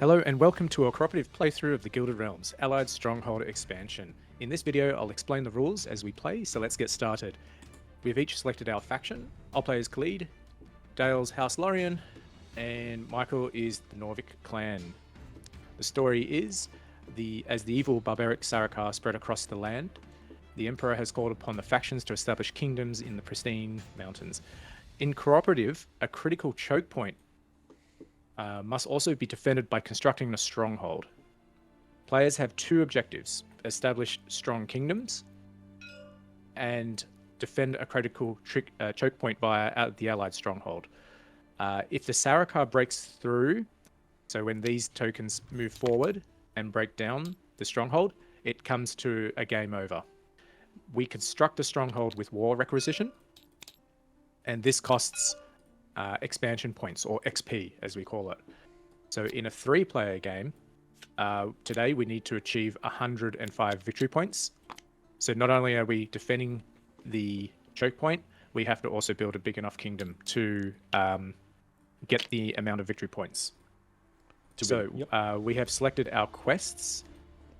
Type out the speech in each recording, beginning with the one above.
Hello and welcome to a cooperative playthrough of the Gilded Realms, Allied Stronghold expansion. In this video, I'll explain the rules as we play, so let's get started. We've each selected our faction. I'll play as Khalid, Dale's House Lorien, and Michael is the Norvik clan. The story is, as the evil barbaric Sarkar spread across the land, the Emperor has called upon the factions to establish kingdoms in the pristine mountains. In cooperative, a critical choke point must also be defended by constructing a stronghold. Players have two objectives: establish strong kingdoms and defend a critical choke point via the Allied stronghold. If the Sarkar breaks through, so when these tokens move forward and break down the stronghold, it comes to a game over. We construct the stronghold with war requisition, and this costs expansion points, or XP as we call it. So in a 3-player game, today we need to achieve 105 victory points. So not only are we defending the choke point, we have to also build a big enough kingdom to get the amount of victory points. We have selected our quests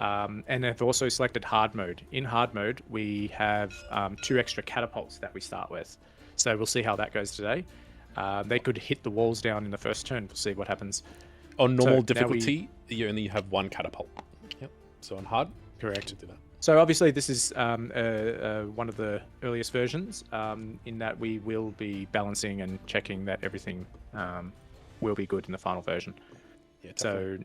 and have also selected hard mode. In hard mode, we have 2 extra catapults that we start with. So we'll see how that goes today. They could hit the walls down in the first turn. We'll see what happens. On normal difficulty, you only have 1 catapult. Yep. So on hard, correct. Do that. So obviously this is one of the earliest versions, in that we will be balancing and checking that everything will be good in the final version. Yeah, so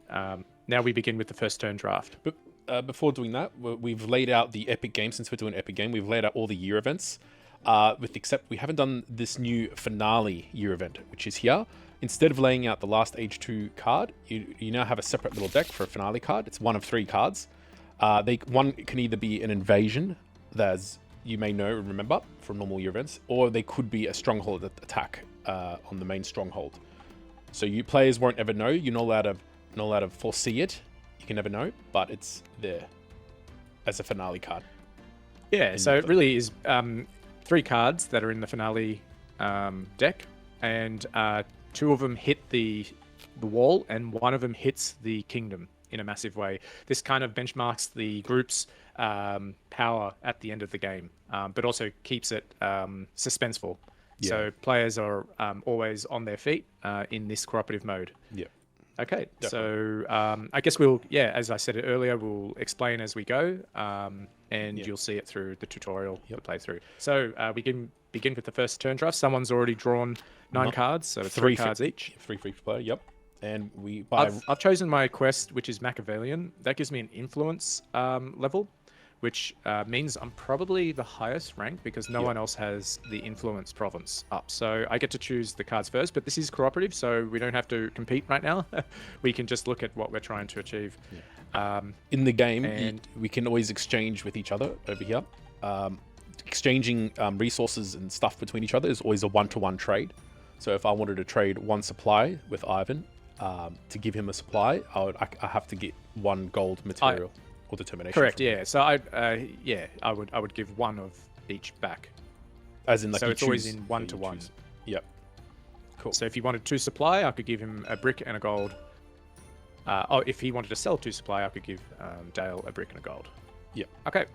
now we begin with the first turn draft. But before doing that, we've laid out the epic game. Since we're doing epic game, we've laid out all the year events. Except we haven't done this new finale year event, which is here. Instead of laying out the last Age 2 card, you now have a separate little deck for a finale card. It's one of 3 cards. One can either be an invasion, as you may know and remember from normal year events, or they could be a stronghold attack on the main stronghold. So you players won't ever know. You're not allowed to foresee it. You can never know, but it's there as a finale card. Yeah, so it really is 3 cards that are in the finale deck, and 2 of them hit the wall, and 1 of them hits the kingdom in a massive way. This kind of benchmarks the group's power at the end of the game, but also keeps it suspenseful. Yeah. So players are always on their feet in this cooperative mode. Yeah. Okay, definitely. So I guess as I said earlier, we'll explain as we go, and you'll see it through the tutorial, the playthrough. So we can begin with the first turn draft. Someone's already drawn 9 cards, so it's 3 cards each. 3 for each player, yep. And I've chosen my quest, which is Machiavellian. That gives me an influence level, which means I'm probably the highest rank because no one else has the influence province up. So I get to choose the cards first, but this is cooperative, so we don't have to compete right now. We can just look at what we're trying to achieve. Yeah. In the game, we can always exchange with each other over here. Exchanging resources and stuff between each other is always a 1-to-1 trade. So if I wanted to trade 1 supply with Ivan to give him a supply, I have to get 1 gold material. Or determination. Correct. Yeah. So I would give 1 of each back. As in, like, so it's always in 1-to-1. Yep. Cool. So if he wanted 2 supply, I could give him a brick and a gold. If he wanted to sell 2 supply, I could give Dale a brick and a gold. Yep. Okay.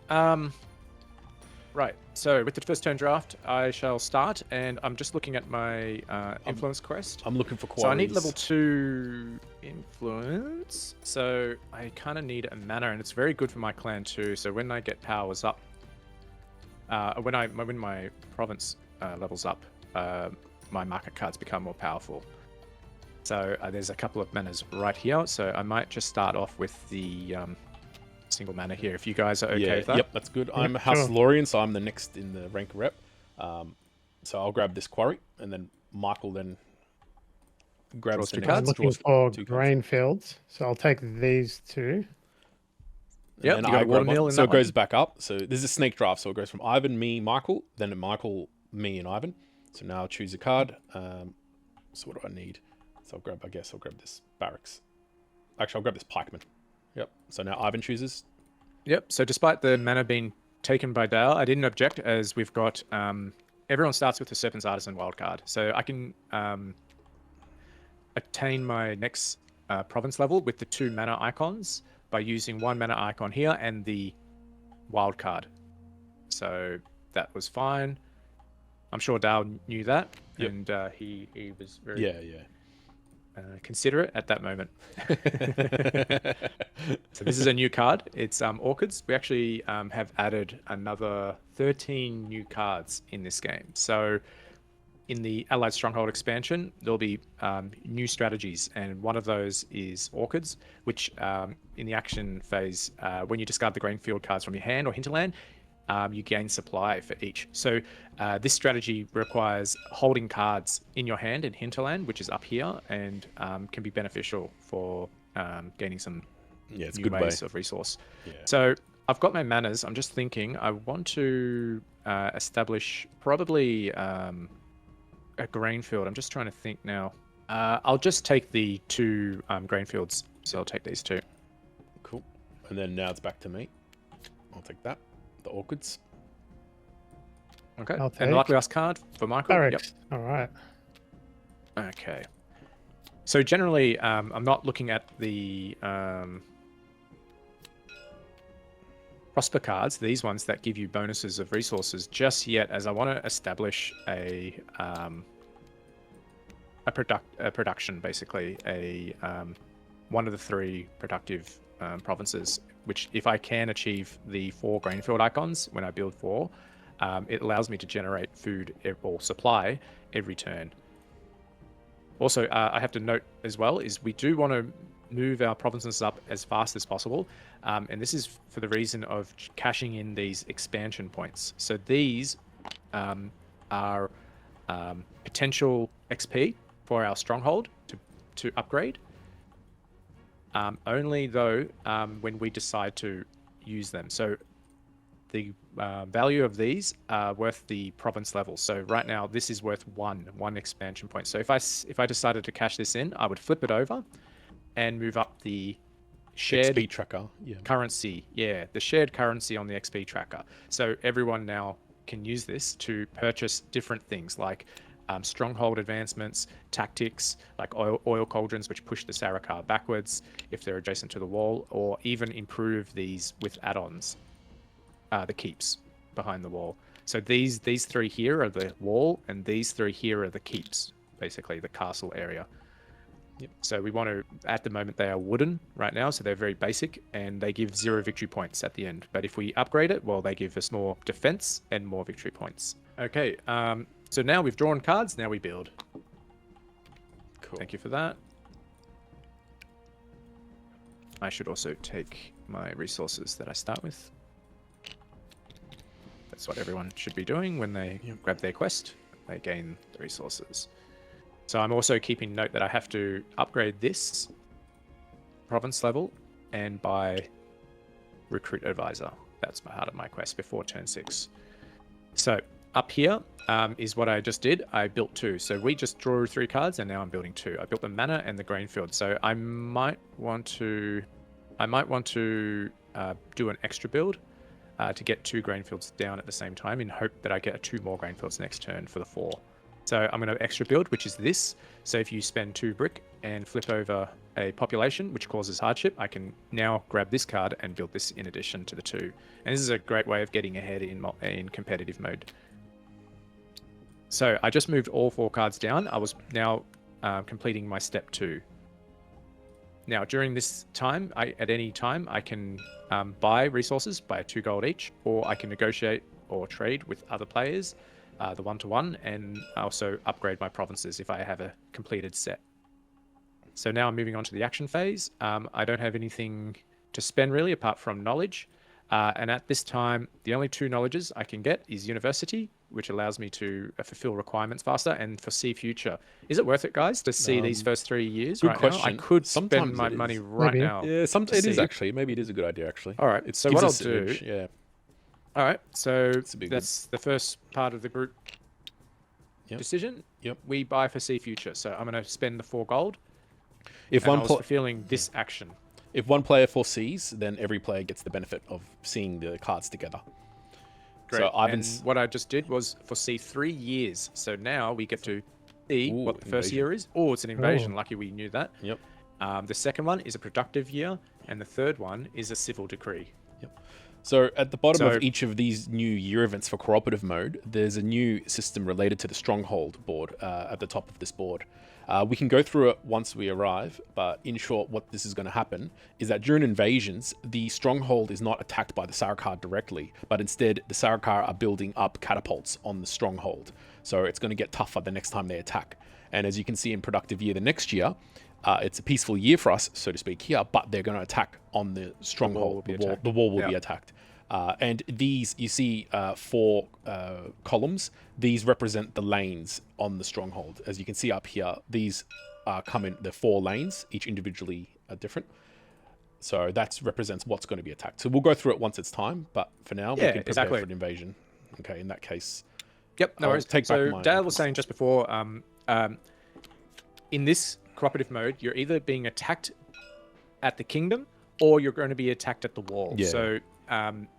Right. So with the first turn draft, I shall start, and I'm just looking at my influence quest. I'm looking for quarries. So I need level 2 influence. So I kind of need a mana, and it's very good for my clan too. So when I get powers up, when my province levels up, my market cards become more powerful. So there's a couple of manas right here. So I might just start off with the single mana here, if you guys are okay with that. Yep, that's good. I'm House Lorien, so I'm the next in the rank rep. So I'll grab this quarry, and then Michael then grabs the next. I'm looking for grain fields, so I'll take these 2. Yeah, you got watermill in so it goes back up. So this is a snake draft, so it goes from Ivan, me, Michael, then Michael, me, and Ivan. So now I'll choose a card. So what do I need? So I'll grab this barracks. Actually, I'll grab this pikeman. Yep. So now Ivan chooses. Yep. So despite the mana being taken by Dale, I didn't object, as we've got everyone starts with the Serpent's Artisan wildcard. So I can attain my next province level with the 2 mana icons by using 1 mana icon here and the wild card. So that was fine. I'm sure Dale knew that, and he was very considerate at that moment. So this is a new card. It's Orchids. We actually have added another 13 new cards in this game. So in the Allied Stronghold expansion, there'll be new strategies, and one of those is Orchids, which in the action phase, when you discard the Grainfield cards from your hand or hinterland, you gain supply for each. So this strategy requires holding cards in your hand in hinterland, which is up here, and can be beneficial for gaining some new ways of resource. So I've got my manas. I'm just thinking I want to establish probably a Grainfield. I'm just trying to think now. I'll just take the 2 Grainfields. So I'll take these 2. Cool. And then now it's back to me. I'll take that. The Orchids. Okay. And the lucky last card for Michael. Barracks. All right. Okay. So generally, I'm not looking at the Prosper cards, these ones that give you bonuses of resources just yet, as I want to establish a production, basically one of the 3 productive provinces, which if I can achieve the 4 Grainfield icons when I build 4, it allows me to generate food or supply every turn. Also, I have to note as well is we do want to move our provinces up as fast as possible, and this is for the reason of cashing in these expansion points. So these are potential XP for our Stronghold to upgrade. Only though when we decide to use them. So the value of these are worth the province level. So right now this is worth one expansion point. So if I decided to cash this in, I would flip it over and move up the shared XP tracker currency. Yeah, the shared currency on the XP tracker. So everyone now can use this to purchase different things like stronghold advancements, tactics like oil cauldrons, which push the Sarikar backwards if they're adjacent to the wall, or even improve these with add-ons, the keeps behind the wall. So these 3 here are the wall, and these 3 here are the keeps, basically the castle area. So we want to, at the moment they are wooden right now, so they're very basic, and they give 0 victory points at the end. But if we upgrade it, well, they give us more defense and more victory points. Okay, so now we've drawn cards, now we build. Cool. Thank you for that. I should also take my resources that I start with. That's what everyone should be doing when they grab their quest. They gain the resources. So I'm also keeping note that I have to upgrade this province level and buy Recruit Advisor. That's part of my quest before turn 6. So up here is what I just did. I built 2. So we just drew 3 cards, and now I'm building 2. I built the mana and the Grainfield. So I might want to do an extra build to get 2 Grainfields down at the same time, in hope that I get 2 more Grainfields next turn for the 4. So I'm going to extra build, which is this. So if you spend 2 brick and flip over a population, which causes hardship, I can now grab this card and build this in addition to the 2. And this is a great way of getting ahead in competitive mode. So I just moved all 4 cards down. I was now completing my step 2. Now during this time, at any time, I can buy resources, buy 2 gold each, or I can negotiate or trade with other players, the 1-to-1, and also upgrade my provinces if I have a completed set. So now I'm moving on to the action phase. I don't have anything to spend really apart from knowledge. And at this time, the only 2 knowledges I can get is University, which allows me to fulfill requirements faster and foresee future. Is it worth it, guys, to see these first 3 years good right question. now? I could Sometimes spend my it money is. right Maybe. now. Yeah, it is actually. Maybe it is a good idea, actually. All right, so what I'll do... Yeah. All right, so be that's the first part of the group decision. Yep. We buy foresee future. So I'm going to spend the 4 gold. If I was fulfilling this action. If one player foresees, then every player gets the benefit of seeing the cards together. Great. So and what I just did was foresee 3 years. So now we get to see what the first year is. Oh, it's an invasion. Lucky we knew that. Yep. The second one is a productive year, and the third one is a civil decree. So at the bottom of each of these new year events for cooperative mode, there's a new system related to the Stronghold board at the top of this board. We can go through it once we arrive, but in short, what this is going to happen is that during invasions, the Stronghold is not attacked by the Sarkar directly, but instead the Sarkar are building up catapults on the Stronghold. So it's going to get tougher the next time they attack. And as you can see in productive year the next year, it's a peaceful year for us, so to speak, here, but they're going to attack on the Stronghold. The wall will be attacked. And these, you see 4 columns. These represent the lanes on the Stronghold. As you can see up here, these come in the 4 lanes, each individually different. So that represents what's going to be attacked. So we'll go through it once it's time, but for now, we can prepare for an invasion. Okay, in that case. Yep, no worries. So Dale was saying just before, in this cooperative mode, you're either being attacked at the kingdom or you're going to be attacked at the wall. Yeah. So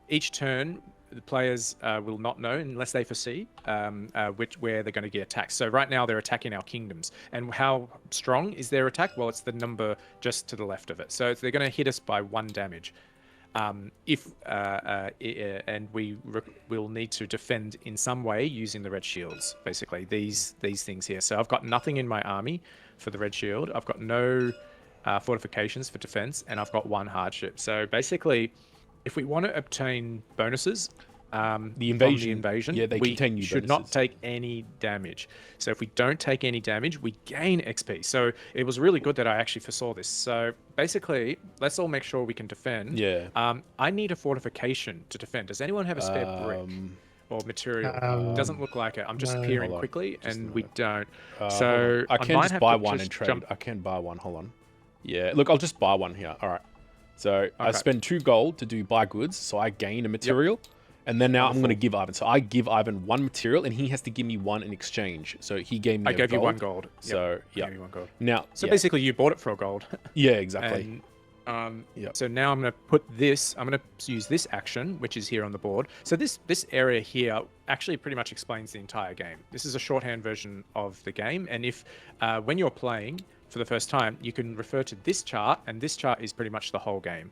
each turn, the players will not know unless they foresee where they're going to get attacked. So right now they're attacking our kingdoms. And how strong is their attack? Well, it's the number just to the left of it. So they're going to hit us by 1 damage. And we will need to defend in some way using the red shields, basically, these things here. So I've got nothing in my army for the red shield. I've got no fortifications for defense, and I've got 1 hardship. So basically, if we want to obtain bonuses from the invasion, we should not take any damage. So if we don't take any damage, we gain XP. So it was really good that I actually foresaw this. So basically, let's all make sure we can defend. Yeah. I need a fortification to defend. Does anyone have a spare brick or material? Doesn't look like it. I'm just peering quickly, and we don't. So I can just buy one and trade. I can buy one. Hold on. Yeah. Look, I'll just buy one here. All right. So I spend 2 gold to do buy goods, so I gain a material. Yep. And then now I'm going to give Ivan. So I give Ivan 1 material, and he has to give me 1 in exchange. So he gave me. I gave you 1 gold. So yeah, gave you 1 gold. Now, so basically, you bought it for a gold. Yeah, exactly. And, So now I'm going to put this. I'm going to use this action, which is here on the board. So this area here actually pretty much explains the entire game. This is a shorthand version of the game, and if when you're playing for the first time, you can refer to this chart, and this chart is pretty much the whole game.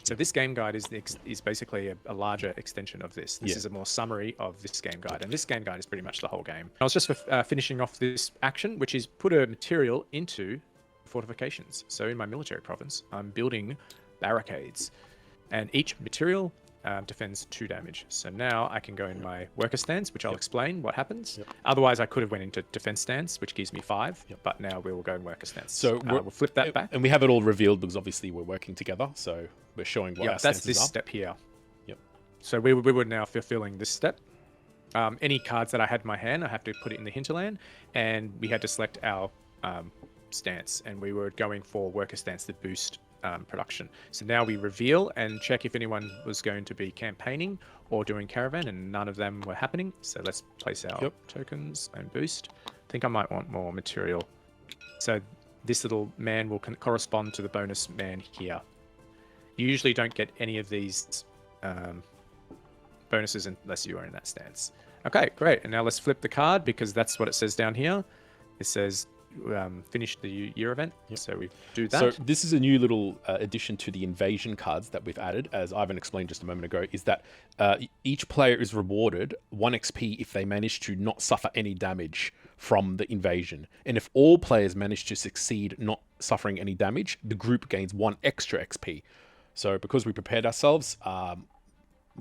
So this game guide is basically a larger extension of this. This is a more summary of this game guide, and this game guide is pretty much the whole game. I was just finishing off this action, which is put a material into fortifications. So in my military province, I'm building barricades, and each material defends 2 damage. So now I can go in my worker stance, which I'll explain what happens. Otherwise, I could have went into defense stance, which gives me 5. But now we will go in worker stance. So we'll flip that back, and we have it all revealed because obviously we're working together. So we're showing what our stances that's this are. step here. Yep. So we were now fulfilling this step. Any cards that I had in my hand, I have to put it in the hinterland, and we had to select our stance, and we were going for worker stance to boost production. So now we reveal and check if anyone was going to be campaigning or doing caravan, and none of them were happening. So let's place our tokens and boost. I think I might want more material. So this little man will correspond to the bonus man here. You usually don't get any of these bonuses unless you are in that stance. Okay, great. And now let's flip the card, because that's what it says down here. It says finish the year event. So we do that. So this is a new little addition to the invasion cards that we've added, as Ivan explained just a moment ago, is that each player is rewarded 1 XP if they manage to not suffer any damage from the invasion. And if all players manage to succeed not suffering any damage, the group gains 1 extra XP. So because we prepared ourselves,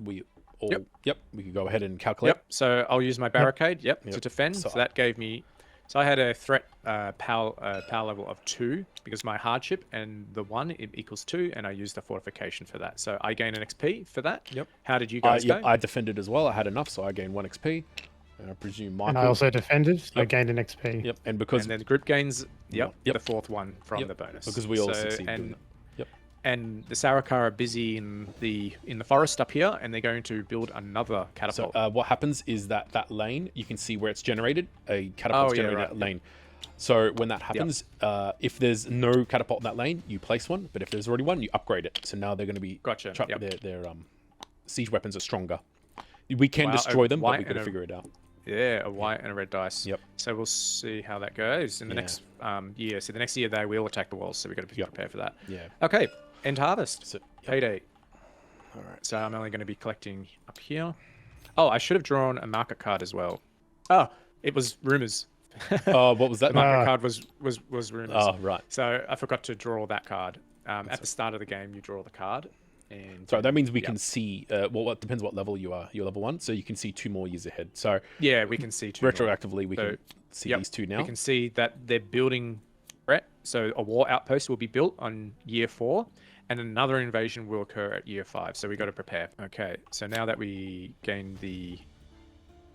we all we can go ahead and calculate. So I'll use my barricade to defend. So that gave me. So I had a threat power level of 2 because my hardship and the 1 it equals 2, and I used a fortification for that. So I gain an XP for that. How did you guys go? I defended as well. I had enough, so I gained 1 XP. And I presume Michael. And I also defended. So I gained an XP. And then the group gains the 4th one from the bonus. Because we all succeed doing that. And the Sarkar are busy in the forest up here, and they're going to build another catapult. So what happens is that lane, you can see where it's generated. A catapult's generated that lane. So when that happens, if there's no catapult in that lane, you place one. But if there's already one, you upgrade it. So now they're going to be their siege weapons are stronger. We can destroy them, but we've got to figure it out. Yeah, a white and a red dice. Yep. So we'll see how that goes in the next year. So the next year they will attack the walls, so we've got to be prepared for that. Yeah. Okay, end harvest. So, Payday. All right. So I'm only going to be collecting up here. Oh, I should have drawn a market card as well. Oh, it was rumors. Oh, what was that? The market card was rumors. Oh, right. So I forgot to draw that card. At the start of the game, you draw the card. And So that means we can see, well, it depends what level you are. You're level 1, so you can see 2 more years ahead. So yeah, we can see 2 more. retroactively, we can see these 2 now. We can see that they're building threat. So a war outpost will be built on year 4, and another invasion will occur at year 5. So we got to prepare. Okay, so now that we gain the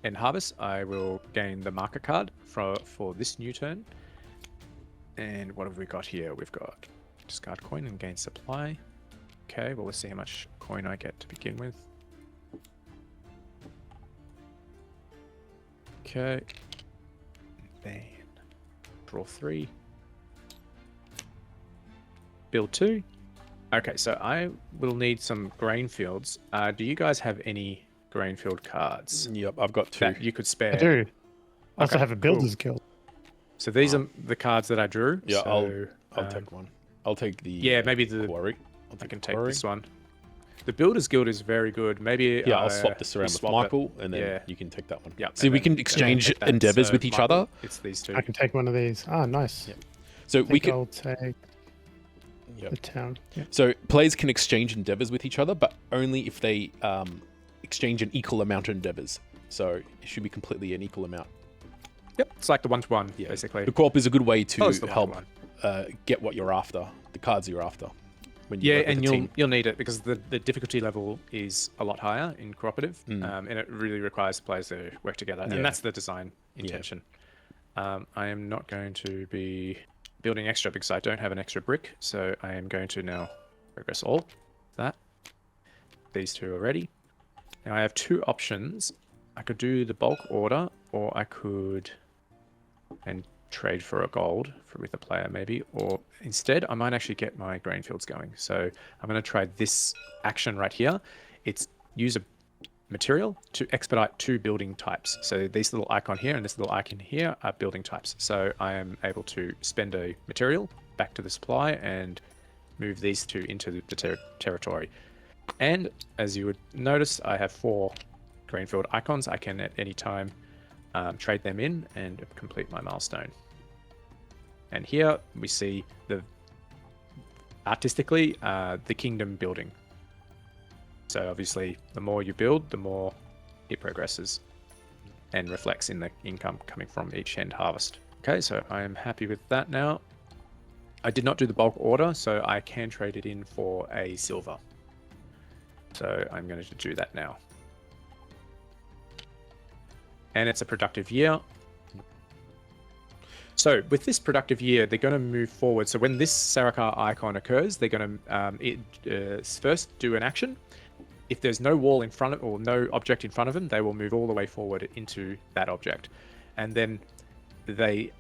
end harvest, I will gain the marker card for this new turn. And what have we got here? We've got discard coin and gain supply. Okay, well, let's see how much coin I get to begin with. Okay. Then draw 3. Build 2. Okay, so I will need some grain fields. Do you guys have any grain field cards Yep, I've got 2. that you could spare? I do. I also Okay, have a builder's guild. So these are the cards that I drew. Yeah, so, I'll take one. I'll take the Yeah, maybe the quarry. I can take this one. The Builders Guild is very good. Maybe Yeah, I'll swap this around with swap Michael, it. and then Yeah. you can take that one. Yeah. See, and we then- can exchange take that. endeavors So, with each Michael, other. It's these 2. I can take one of these. Ah, nice. Yeah. So I we think can. I'll take Yep. the town. Yeah. So players can exchange endeavors with each other, but only if they exchange an equal amount of endeavors. So it should be completely an equal amount. Yep, it's like the 1-to-1, Yeah. basically. The co-op is a good way to it's the help 1-to-1. get what you're after, the cards you're after. When you Yeah, work with and a team. you'll need it because the difficulty level is a lot higher in cooperative, and it really requires players to work together, Yeah. and that's the design intention. I am not going to be building extra because I don't have an extra brick, so I am going to now progress all that. These 2 are ready. Now I have 2 options. I could do the bulk order, or I could and trade for a gold with a player maybe, or instead I might actually get my grain fields going. So I'm going to try this action right here. It's use a material to expedite 2 building types. So this little icon here and this little icon here are building types. So I am able to spend a material back to the supply and move these 2 into the territory. And as you would notice, I have 4 grainfield icons. I can at any time trade them in and complete my milestone. And here we see the artistically the kingdom building. So obviously the more you build, the more it progresses and reflects in the income coming from each end harvest. Okay, so I am happy with that now. I did not do the bulk order, so I can trade it in for a silver. So I'm going to do that now. And it's a productive year. So with this productive year, they're going to move forward. So when this Sarikar icon occurs, they're going to first do an action. If there's no wall in front of, or no object in front of them, they will move all the way forward into that object. And then they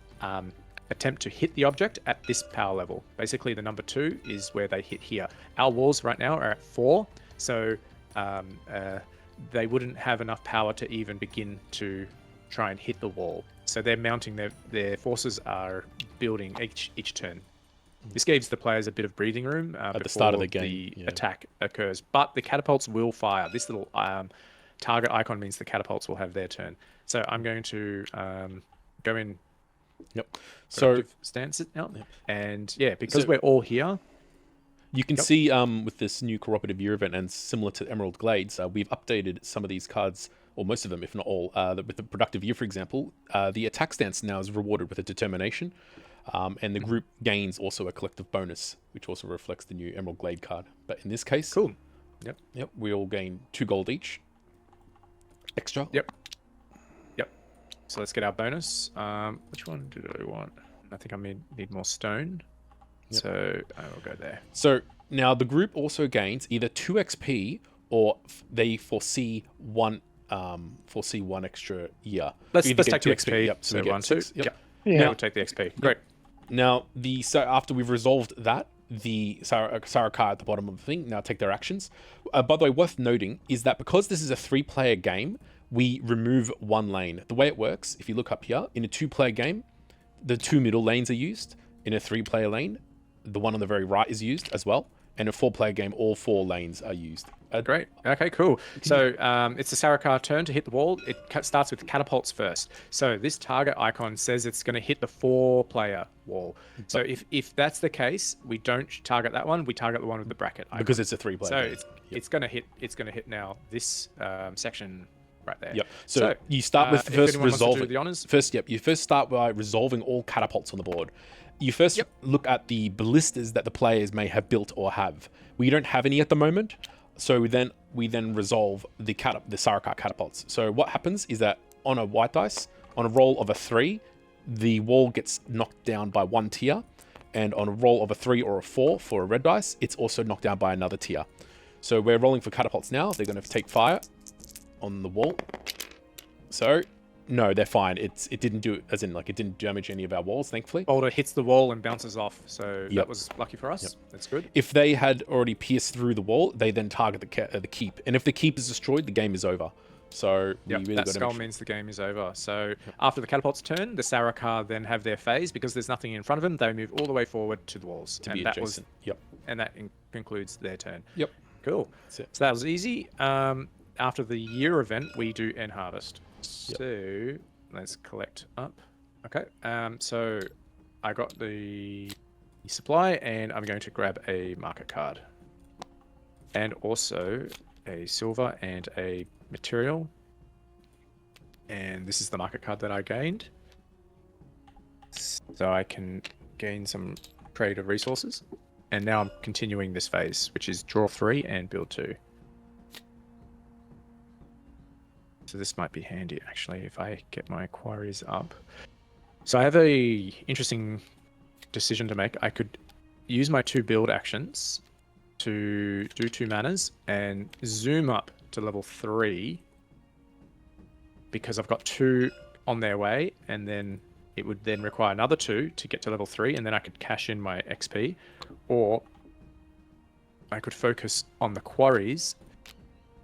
attempt to hit the object at this power level. Basically, the number 2 is where they hit here. Our walls right now are at 4, so they wouldn't have enough power to even begin to try and hit the wall. So they're mounting their forces are building each turn. This gives the players a bit of breathing room At the start of the game, the attack occurs. But the catapults will fire. This little target icon means the catapults will have their turn. So I'm going to go in. Yep. So stance it now, and yeah, because we're all here. You can see with this new cooperative year event, and similar to Emerald Glades, we've updated some of these cards, or most of them, if not all. With the productive year, for example, the attack stance now is rewarded with a determination, and the group gains also a collective bonus, which also reflects the new Emerald Glade card. But in this case, Cool. Yep, we all gain 2 gold each. Extra. Yep. So let's get our bonus. Which one do I want? I think I need more stone. Yep. So I will go there. So now the group also gains either 2 XP or they foresee one extra year. Let's Either take get the 2 XP. Yep. So So we get 1, 2. 6. Yep. Yep. Yeah. Yeah, we'll take the XP. Great. Now so after we've resolved that, the Sarikar at the bottom of the thing now take their actions. By the way, worth noting is that because this is a 3-player game, we remove one lane. The way it works, if you look up here, in a 2-player game, the 2 middle lanes are used. In a 3-player lane, the one on the very right is used as well. And in a 4-player game, all 4 lanes are used. Great. Okay, cool. So it's the Sarkar turn to hit the wall. It starts with catapults first. So this target icon says it's going to hit the 4-player wall. So if that's the case, we don't target that one. We target the one with the bracket icon. Because it's a 3-player game. So it's going to hit. It's going to hit now this section right there. Yep. So you start with first resolving the honors. You first start by resolving all catapults on the board. You first look at the ballistas that the players may have built or have. We don't have any at the moment, so we then resolve the Sarkar catapults. So what happens is that on a white dice, on a roll of a 3, the wall gets knocked down by 1 tier, and on a roll of a 3 or a 4 for a red dice, it's also knocked down by another tier. So we're rolling for catapults now. They're going to take fire on the wall. So no, they're fine. It didn't do, as in like it didn't damage any of our walls, thankfully. Boulder hits the wall and bounces off, so that was lucky for us. That's good. If they had already pierced through the wall, they then target the keep, and if the keep is destroyed, the game is over. So we really that skull means the game is over. So after the catapult's turn, the Sarkar then have their phase because there's nothing in front of them. They move all the way forward to the walls to be adjacent. And that concludes their turn. Yep. Cool. That's it. So that was easy. After the year event, we do end harvest. So let's collect up. Okay. So I got the supply, and I'm going to grab a market card, and also a silver and a material. And this is the market card that I gained, so I can gain some creative resources. And now I'm continuing this phase, which is draw 3 and build 2. So this might be handy, actually, if I get my quarries up. So I have a interesting decision to make. I could use my 2 build actions to do 2 manas and zoom up to level 3, because I've got 2 on their way, and then it would then require another 2 to get to level 3, and then I could cash in my XP. Or I could focus on the quarries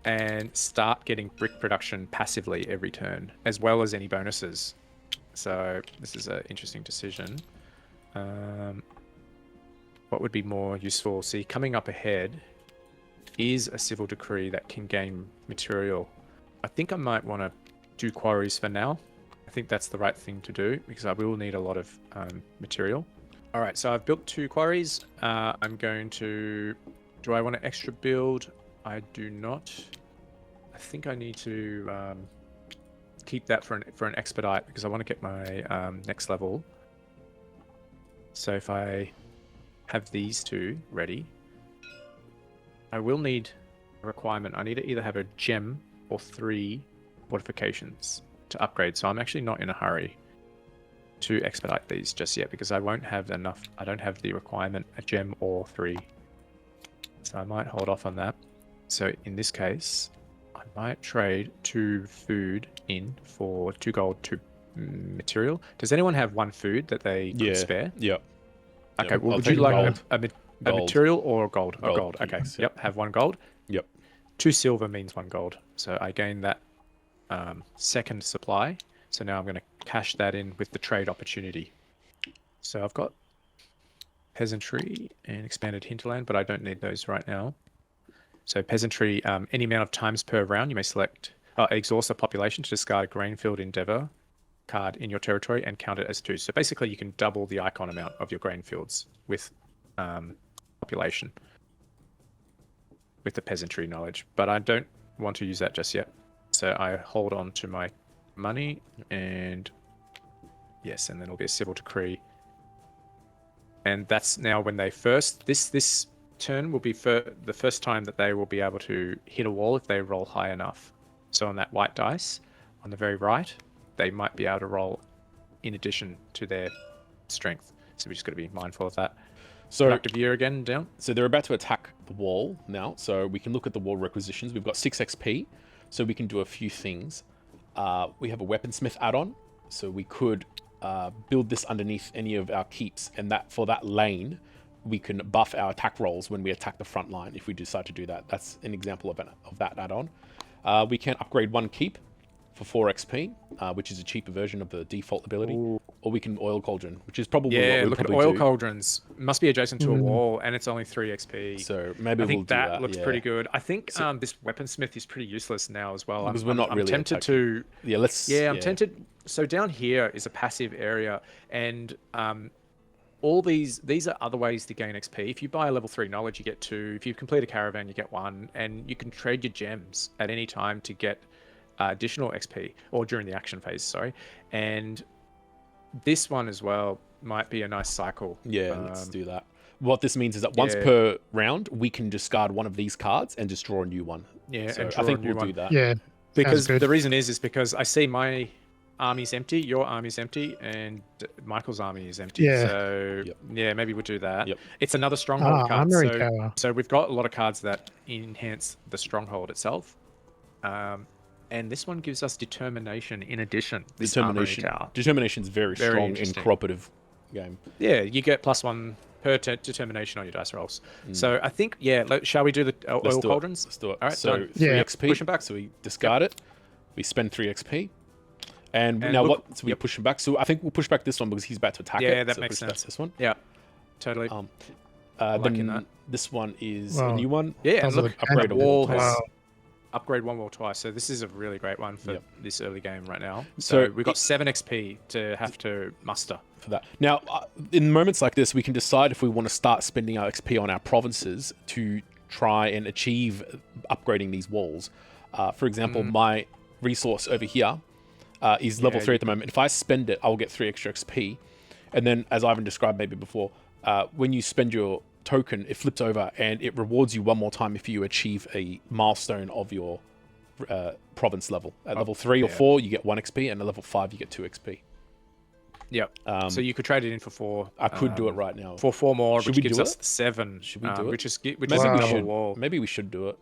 and start getting brick production passively every turn, as well as any bonuses. So this is an interesting decision. What would be more useful? See, coming up ahead is a civil decree that can gain material. I think I might want to do quarries for now. I think that's the right thing to do, because I will need a lot of material. All right, so I've built 2 quarries. I'm going to... Do I want an extra build? I do not. I think I need to keep that for an expedite, because I want to get my next level. So if I have these 2 ready, I will need a requirement. I need to either have a gem or 3 fortifications to upgrade. So I'm actually not in a hurry to expedite these just yet, because I won't have enough. I don't have the requirement, a gem or 3. So I might hold off on that. So in this case, I might trade 2 food in for 2 gold, 2 material. Does anyone have 1 food that they could spare? Yep. Okay, well, would you like a material or gold? Gold. Gold. Okay, yep, have 1 gold. Yep. 2 silver means 1 gold. So I gain that second supply. So now I'm going to cash that in with the trade opportunity. So I've got peasantry and expanded hinterland, but I don't need those right now. So peasantry, any amount of times per round, you may select exhaust a population to discard a grainfield endeavor card in your territory and count it as 2. So basically you can double the icon amount of your grainfields with population, with the peasantry knowledge. But I don't want to use that just yet. So I hold on to my money, and yes, and then it'll be a civil decree. And that's now when they first, this turn will be the first time that they will be able to hit a wall if they roll high enough. So on that white dice on the very right, they might be able to roll in addition to their strength. So we just got to be mindful of that. So productive year again down. So they're about to attack the wall now. So we can look at the wall requisitions. We've got 6 XP, so we can do a few things. We have a weaponsmith add-on, so we could build this underneath any of our keeps, and that for that lane, we can buff our attack rolls when we attack the front line if we decide to do that. That's an example of that add-on. We can upgrade 1 keep, for 4 XP, which is a cheaper version of the default ability. Ooh. Or we can Oil Cauldron, which is probably Yeah, what we'll look at probably oil do. cauldrons. Must be adjacent to a wall, and it's only 3 XP. So maybe I think we'll do that. looks yeah. pretty good. I think this weaponsmith is pretty useless now as well. Because we're not really I'm tempted attacking. to. Yeah, let's. Yeah, I'm tempted. So down here is a passive area, and all these are other ways to gain XP. If you buy a level 3 knowledge, you get 2. If you complete a caravan, you get 1, and you can trade your gems at any time to get additional XP, or during the action phase. Sorry, and this one as well might be a nice cycle. Yeah, let's do that. What this means is that once per round, we can discard one of these cards and just draw a new one. Yeah, so and draw I think a new we'll do one. that. Yeah, Because good. the reason is because I see my army's empty, your army's empty, and Michael's army is empty. Yeah. So yeah, maybe we'll do that. Yep. It's another stronghold card. Armory Tower. So we've got a lot of cards that enhance the stronghold itself. And this one gives us determination in addition. This armory tower. Determination is very strong in interesting. cooperative game. Yeah, you get +1 per determination on your dice rolls. So I think, shall we do the oil cauldrons? Let's do it. All right, so done. 3 Yeah. XP. Push 'em back. So we discard it. We spend 3 XP. And now look- what? So we push him back. So I think we'll push back this one because he's about to attack it. Yeah, that so makes push back sense. this one. Yeah, totally. Then that. this one is Wow. a new one. Yeah, and Those are look, the upgrade the a wall wall has Wow. upgrade one wall twice. So this is a really great one for Yep. this early game right now. So So we've got 7 XP to have to muster. For that. Now, in moments like this, we can decide if we want to start spending our XP on our provinces to try and achieve upgrading these walls. For example, my resource over here is level 3 at the moment. If I spend it, I'll get 3 extra XP. And then, as Ivan described maybe before, when you spend your token, it flips over and it rewards you one more time if you achieve a milestone of your province level. At level 3 or 4, you get 1 XP, and at level 5, you get 2 XP. Yep. So you could trade it in for 4. I could do it right now. For 4 more, Should which we gives do us it? 7. Should we do it? Which is Maybe a we double should. wall. Maybe we should do it.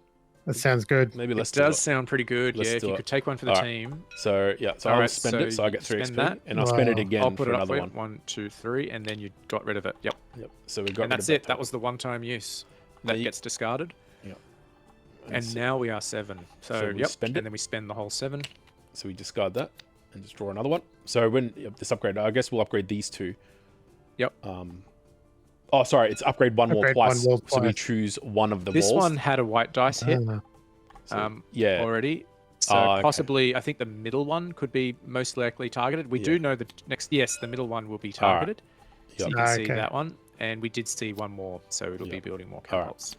That sounds good. Maybe let's It do does it. sound pretty good. Let's Yeah, if do you it. could take one for the Alright. team. So yeah, so All I'll right, spend so it, so I you get 3 spend XP, that. and I'll spend it Wow. again I'll put for it up another for one. 1, 2, 3, and then you got rid of it. Yep. Yep. So we got. And rid that's of it. That was the one-time use. That Ye- gets discarded. Yep. And so, now we are 7. So we yep. spend it? And then we spend the whole 7. so we discard that and just draw another one. So when this upgrade, I guess we'll upgrade these 2. Yep. Oh, sorry, it's upgrade one wall Upgrade twice. one wall So we twice. choose one of the This walls. one had a white dice hit. Ah, yeah. Already. So Oh, okay. possibly, I think the middle one could be most likely targeted. We do know the next. Yes, the middle one will be All right. targeted. So Yep. you can see Okay. that one, and we did see one more, so it'll be Yep. building more All right. catapults.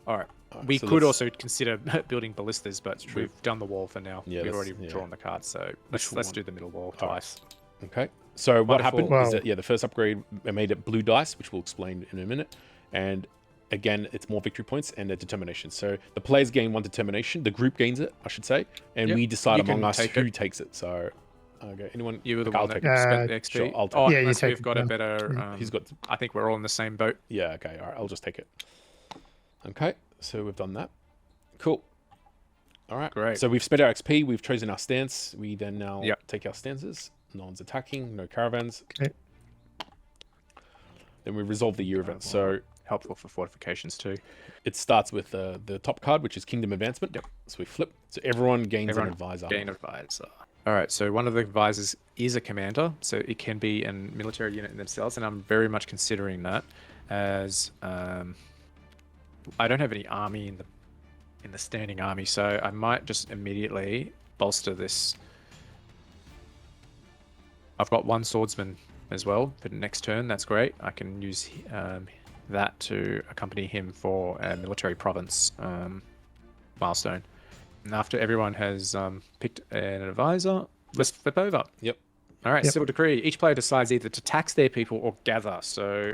All right. Alright, We so could let's- also consider building ballistas, but true. we've done the wall for now. Yeah, We've let's- already yeah. drawn the cards, so Which let's one? do the middle wall All right. twice. Okay. So what Wonderful. happened Wow. is that the first upgrade I made it blue dice, which we'll explain in a minute, and again it's more victory points and a determination. So the players gain 1 determination, the group gains it, I should say, and Yep. we decide You among can us take who it. takes it. So okay, anyone? You were the Okay, I'll one that take it. spent the XP. Sure, I'll take oh, it. Yeah, you unless take we've it, got a yeah. better. He's got. I think we're all in the same boat. Yeah. Okay. All right. I'll just take it. Okay. So we've done that. Cool. All right. Great. So we've spent our XP. We've chosen our stance. We then now Yep. take our stances. No one's attacking. No caravans. Okay. Then we resolve the year event. So Helpful for fortifications too. it starts with the top card, which is Kingdom Advancement. Yep. So we flip. So everyone gains Everyone an advisor. Gain advisor. All right, so one of the advisors is a commander, so it can be a military unit in themselves, and I'm very much considering that as I don't have any army in the standing army, so I might just immediately bolster this. I've got 1 swordsman as well for the next turn. That's great. I can use that to accompany him for a military province milestone. And after everyone has picked an advisor, let's flip over. Yep. All right, Yep. civil decree. Each player decides either to tax their people or gather. So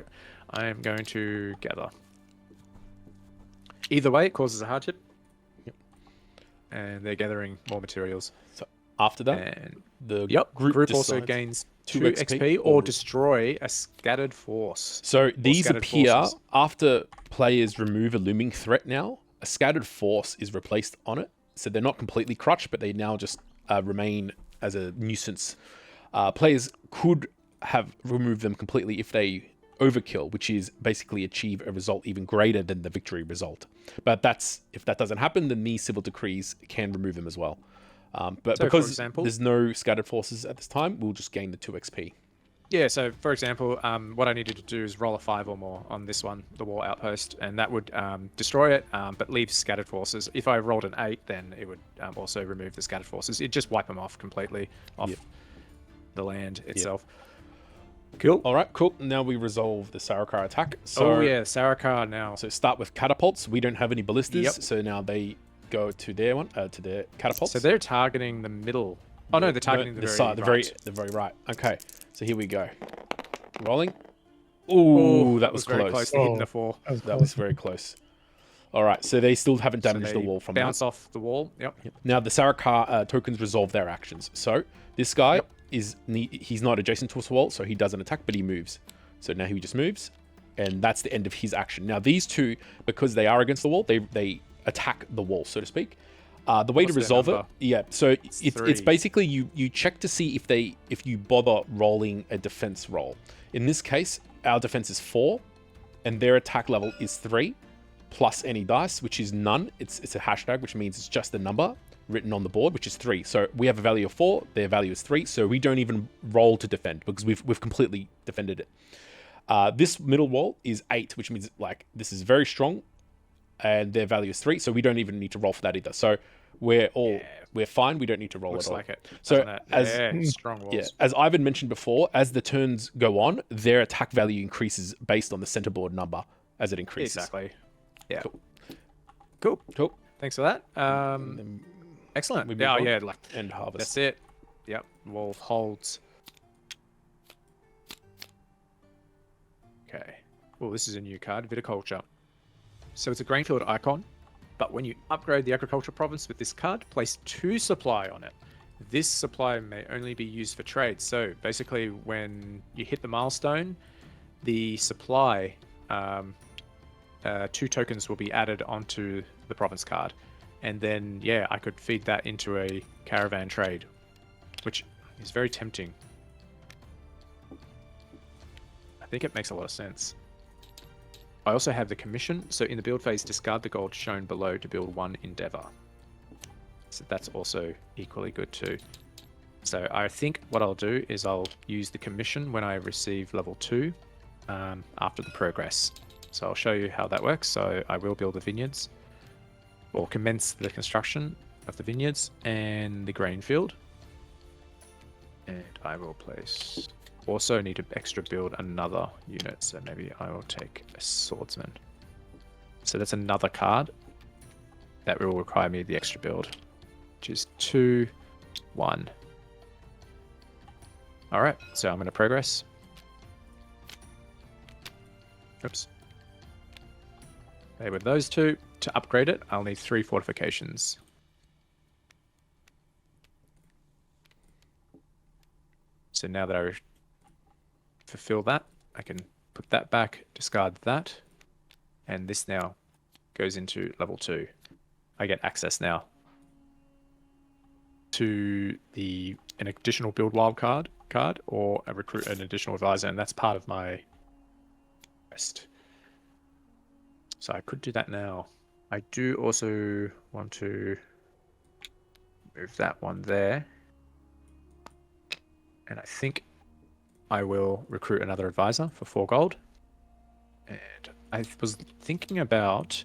I am going to gather. Either way, it causes a hardship. Yep. And they're gathering more materials. So after that, And the group also decides- gains 2 2 XP or destroy a scattered force. So these scattered appear forces. after players remove a looming threat now. A scattered force is replaced on it. So they're not completely crutched, but they now just remain as a nuisance. Players could have removed them completely if they overkill, which is basically achieve a result even greater than the victory result. But if that doesn't happen, then these civil decrees can remove them as well. But So, for because example- there's no scattered forces at this time, we'll just gain the 2 XP. Yeah, so for example, what I needed to do is roll a 5 or more on this one, the wall outpost, and that would destroy it, but leave scattered forces. If I rolled an 8, then it would also remove the scattered forces. It'd just wipe them off completely off the land itself. Cool. All right, cool. Now we resolve the Sarkar attack. So, Oh yeah, Sarkar now. So start with catapults. We don't have any ballistas, Yep. so now they go to their to their catapults. So they're targeting the middle. Oh no, they're targeting the very side, right. the very right. Okay, so here we go. Rolling. Ooh, that was very close. close to hitting the 4. That was very close. All right, so they still haven't So damaged they the wall from bounce that. off the wall. Yep. Now the Sarkar tokens resolve their actions. So this guy he's not adjacent to a wall, so he doesn't attack, but he moves. So now he just moves, and that's the end of his action. Now these two, because they are against the wall, they attack the wall, so to speak. The way to resolve it, so it's basically you check to see if you bother rolling a defense roll. In this case, our defense is 4, and their attack level is 3, plus any dice, which is none. It's a hashtag, which means it's just a number written on the board, which is 3. So we have a value of 4, their value is 3, so we don't even roll to defend because we've completely defended it. This middle wall is 8, which means like this is very strong, and their value is 3, so we don't even need to roll for that either. So we're fine. We don't need to roll Looks at all. like it. So as strong walls. as Ivan mentioned before, as the turns go on, their attack value increases based on the centerboard number as it increases. Exactly. Yeah. Cool. Thanks for that. Excellent. move Yeah, on. yeah, like End harvest. that's it. Yep. Wall holds. Okay. Well, this is a new card, Viticulture. So it's a grainfield icon, but when you upgrade the agriculture province with this card, place 2 supply on it. This supply may only be used for trade. So basically, when you hit the milestone, the supply, 2 tokens will be added onto the province card. And then, yeah, I could feed that into a caravan trade, which is very tempting. I think it makes a lot of sense. I also have the commission, so in the build phase, discard the gold shown below to build 1 endeavor. So that's also equally good too. So I think what I'll do is I'll use the commission when I receive level 2 after the progress. So I'll show you how that works. So I will build the vineyards, or commence the construction of the vineyards and the grain field. And I will place... Also need to extra build another unit, so maybe I will take a swordsman. So that's another card that will require me the extra build, which is 2, 1. Alright, so I'm going to progress. Oops. Okay, with those 2, to upgrade it, I'll need 3 fortifications. So now that I fulfill that, I can put that back, discard that, and this now goes into level 2. I get access now to an additional build wild card or recruit an additional advisor, and that's part of my quest. So I could do that now. I do also want to move that one there, and I think I will recruit another advisor for 4 gold. And I was thinking about,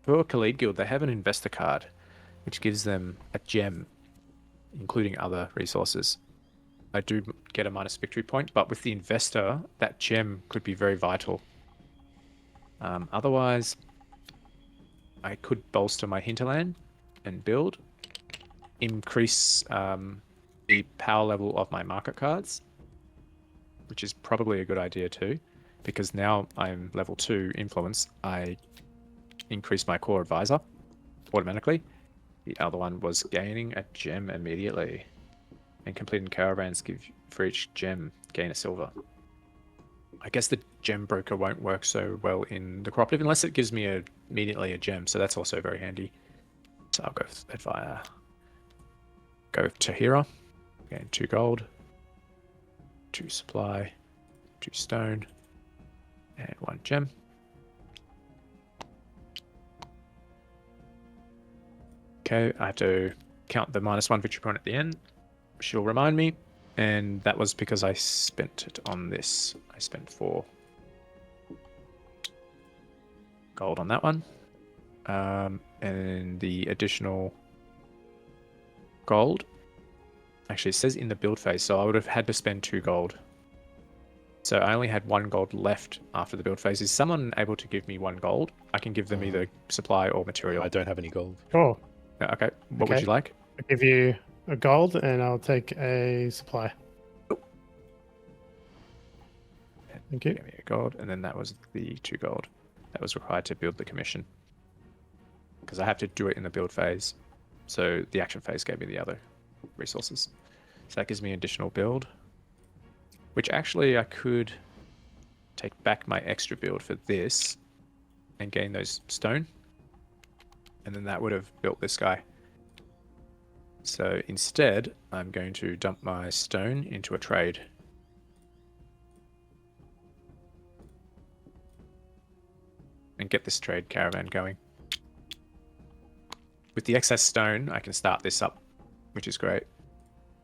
for Khalid Guild, they have an investor card, which gives them a gem, including other resources. I do get a minus victory point, but with the investor, that gem could be very vital. Otherwise, I could bolster my hinterland and build, increase the power level of my market cards, which is probably a good idea too, because now I'm level 2 influence. I increase my core advisor automatically. The other one was gaining a gem immediately, and completing caravans give for each gem gain a silver. I guess the gem broker won't work so well in the cooperative unless it gives me immediately a gem, so that's also very handy. So I'll go with Advire. Go with Tahira. Gain 2 gold. 2 supply, 2 stone, and 1 gem. Okay, I have to count the -1 victory point at the end. She'll remind me, and that was because I spent it on this. I spent 4 gold on that one, and the additional gold. Actually, it says in the build phase, so I would have had to spend 2 gold. So I only had 1 gold left after the build phase. Is someone able to give me 1 gold? I can give them either supply or material. I don't have any gold. Sure. Okay. What would you like? I'll give you a gold and I'll take a supply. Thank you. Give me a gold, and then that was the 2 gold that was required to build the commission. Because I have to do it in the build phase. So the action phase gave me the other resources. So that gives me additional build. Which actually I could take back my extra build for this and gain those stone. And then that would have built this guy. So instead, I'm going to dump my stone into a trade. And get this trade caravan going. With the excess stone, I can start this up, which is great.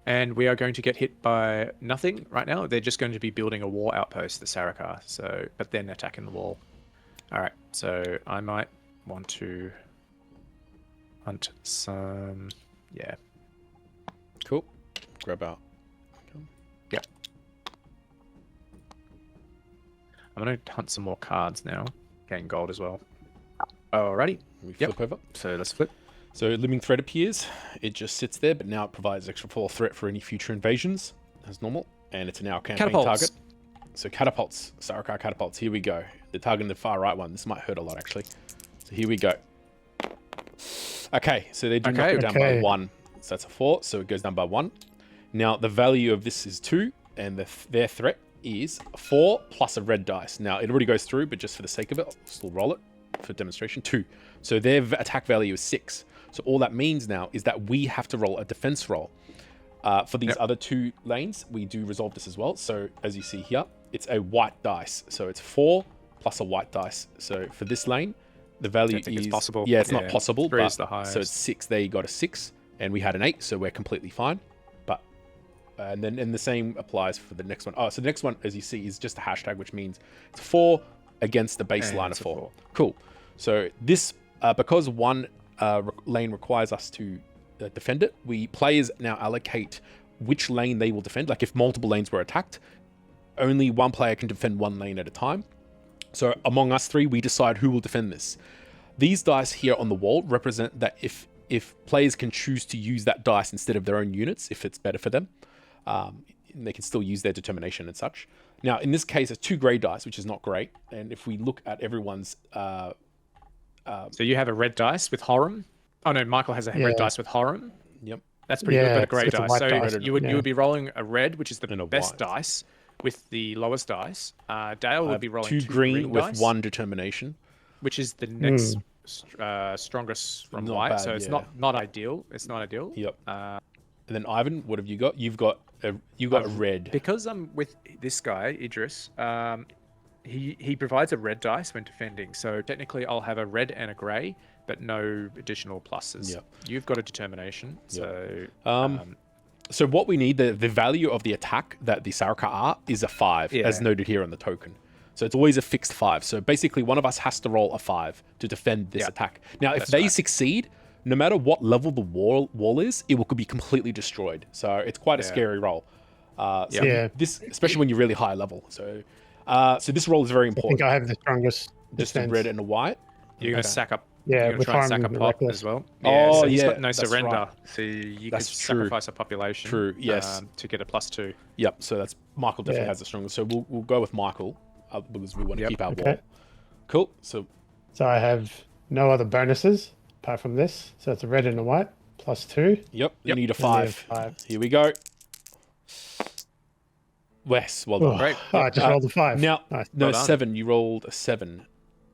And we are going to get hit by nothing right now. They're just going to be building a war outpost, the Sarikar. So, but then attacking the wall. All right. So I might want to hunt some. Yeah. Cool. Grab out. Yeah. I'm going to hunt some more cards now. Gain gold as well. Alrighty. We flip over. So let's flip. So living threat appears. It just sits there, but now it provides extra 4 threat for any future invasions, as normal. And it's now a campaign Catapults. target. So catapults, Sarikar catapults. Here we go. They're targeting the far right one. This might hurt a lot, actually. So here we go. Okay, so they do knock it down by 1. So that's a 4. So it goes down by 1. Now the value of this is 2, and their threat is 4 plus a red dice. Now it already goes through, but just for the sake of it, I'll still roll it for demonstration. 2. So their attack value is 6. So all that means now is that we have to roll a defense roll. For these other 2 lanes, we do resolve this as well. So as you see here, it's a white dice. So it's 4 plus a white dice. So for this lane, the value is... it's possible. Yeah, it's not possible. 3 but, is the highest. so it's 6. There you got a 6. And we had an 8, so we're completely fine. But and the same applies for the next one. Oh, so the next one, as you see, is just a hashtag, which means it's 4 against the baseline of 4. Cool. So this, because one lane requires us to defend it, players now allocate which lane they will defend. Like if multiple lanes were attacked, only one player can defend one lane at a time. So among us 3, we decide who will defend this. These dice here on the wall represent that if players can choose to use that dice instead of their own units, if it's better for them, they can still use their determination and such. Now, in this case, it's 2 grey dice, which is not great. And if we look at everyone's... so you have a red dice with Horum. Oh no, Michael has a red dice with Horum. Yep. That's pretty good, but a grey it's a dice. white So dice. you would be rolling a red, which is the best white dice, with the lowest dice. Dale would be rolling 2 green with dice, 1 determination, which is the next strongest from Not white. bad, So it's yeah. not ideal. It's not ideal. Yep. And then Ivan, what have you got? You've got a red. Because I'm with this guy Idris. He provides a red dice when defending. So technically, I'll have a red and a grey, but no additional pluses. Yep. You've got a determination. So So what we need, the value of the attack that the Sarikar are is a 5, as noted here on the token. So it's always a fixed 5. So basically, one of us has to roll a 5 to defend this attack. Now, if they succeed, no matter what level the wall is, it will be completely destroyed. So it's quite a scary roll. This, especially when you're really high level. So this roll is very I important. think I have the strongest Just a defense. red and a white. you're going to sack up. Yeah, you're going to with try and sack Harm up and pop Reckless. as well. Oh, so he's yeah, got no that's surrender. right. So you That's could true. sacrifice a population. True, yes. To get a +2. Yep. So that's Michael definitely has the strongest. So we'll go with Michael because we want to keep our wall. Cool. So I have no other bonuses apart from this. So it's a red and a white, +2. you need a And we have 5. Here we go. Wes, well done. Great. Oh, I just rolled a 5. Now, Nice. no, Well done. 7. You rolled a 7.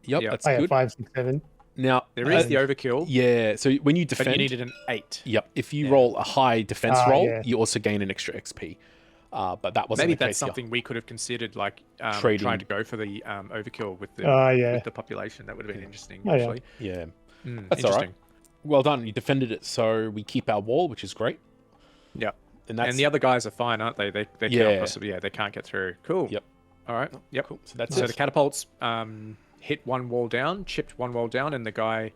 Yep, Yep. that's I have good. 5, 6, 7. Now, There is the overkill, yeah. So when you but defend, you needed an 8. yep. If you roll a high defense roll, yeah. you also gain an extra XP. But that wasn't Maybe the that's case here. something we could have considered, like Trading. trying to go for the overkill with the yeah. with the population. That would have been interesting, Oh, yeah. actually. Yeah, Mm, that's all right. interesting. Well done. You defended it, so we keep our wall, which is great. Yep. And that's the other guys are fine, aren't they? They can't possibly, they can't get through. Cool. Yep. All right. Yep. Cool. So that's So it. the catapults hit one wall down, chipped one wall down, and the guy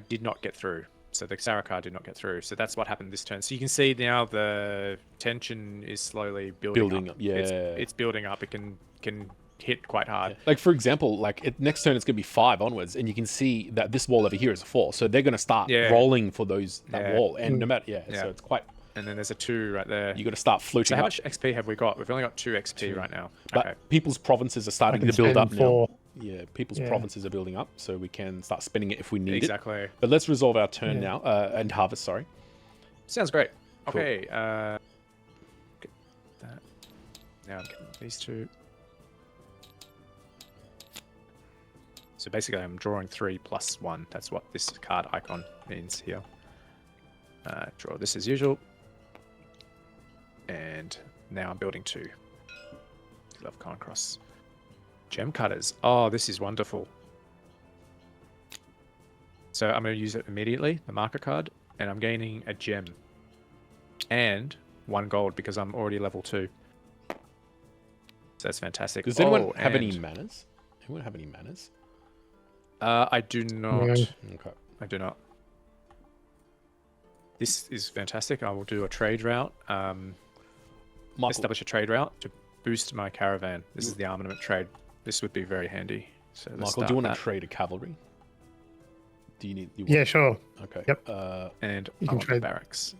did not get through. So the Sarikar did not get through. So that's what happened this turn. So you can see now the tension is slowly building up. Yeah. It's building up. It can hit quite hard. Yeah. Like, for example, like next turn it's going to be 5 onwards, and you can see that this wall over here is a 4. So they're going to start rolling for that wall. And no matter, so it's quite... And then there's a 2 right there. You got to start floating So how up. much XP have we got? We've only got 2 XP right now. But okay. people's provinces are starting I to can build up spend now. 4. Yeah, people's provinces are building up, so we can start spending it if we need it. Exactly. But let's resolve our turn now, and harvest, sorry. Sounds great. Cool. Okay. Get that. Now I'm getting these 2. So basically I'm drawing 3 plus 1. That's what this card icon means here. Draw this as usual. And now I'm building 2. Love Con Cross. Gem cutters. Oh, this is wonderful. So I'm going to use it immediately, the marker card, and I'm gaining a gem. And 1 gold because I'm already level 2. So that's fantastic. Does anyone have any manners? Anyone have any manners? I do not. Yeah. Okay. I do not. This is fantastic. I will do a trade route. Michael, Establish a trade route to boost my caravan. This is the armament trade. This would be very handy. So let's Michael, do you want start to trade a cavalry? Do you need? Yeah, sure. Okay. Yep. and You I can want the trade. barracks.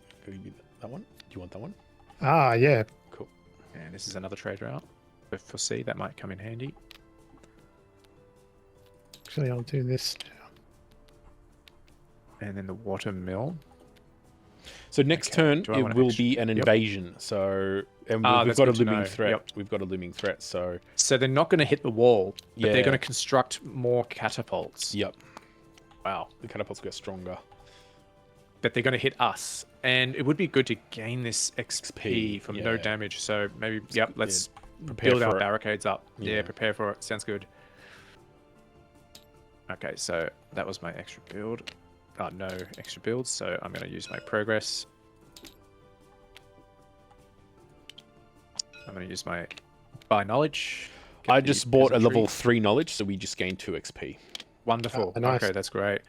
That one? Do you want that one? Ah, yeah. Cool. And this is another trade route. But for C, that might come in handy. Actually, I'll do this. And then the water mill. So next Okay, turn do I it want will to be an invasion. So and we've that's got a good to looming know. threat. Yep. We've got a looming threat. So So they're not going to hit the wall, but Yeah. they're going to construct more catapults. yep, Wow. the catapults get stronger. But they're going to hit us. And it would be good to gain this XP from no yeah. damage. So maybe, yep, let's Prepare build for our it. barricades up. Yeah, Yeah. prepare for it. Sounds good. Okay, so that was my extra build. No extra builds, so I'm going to use my progress. I'm going to use my buy knowledge. Get I the just bought a peasantry. level 3 knowledge, so we just gained 2 XP. Wonderful. Nice. Okay, that's great.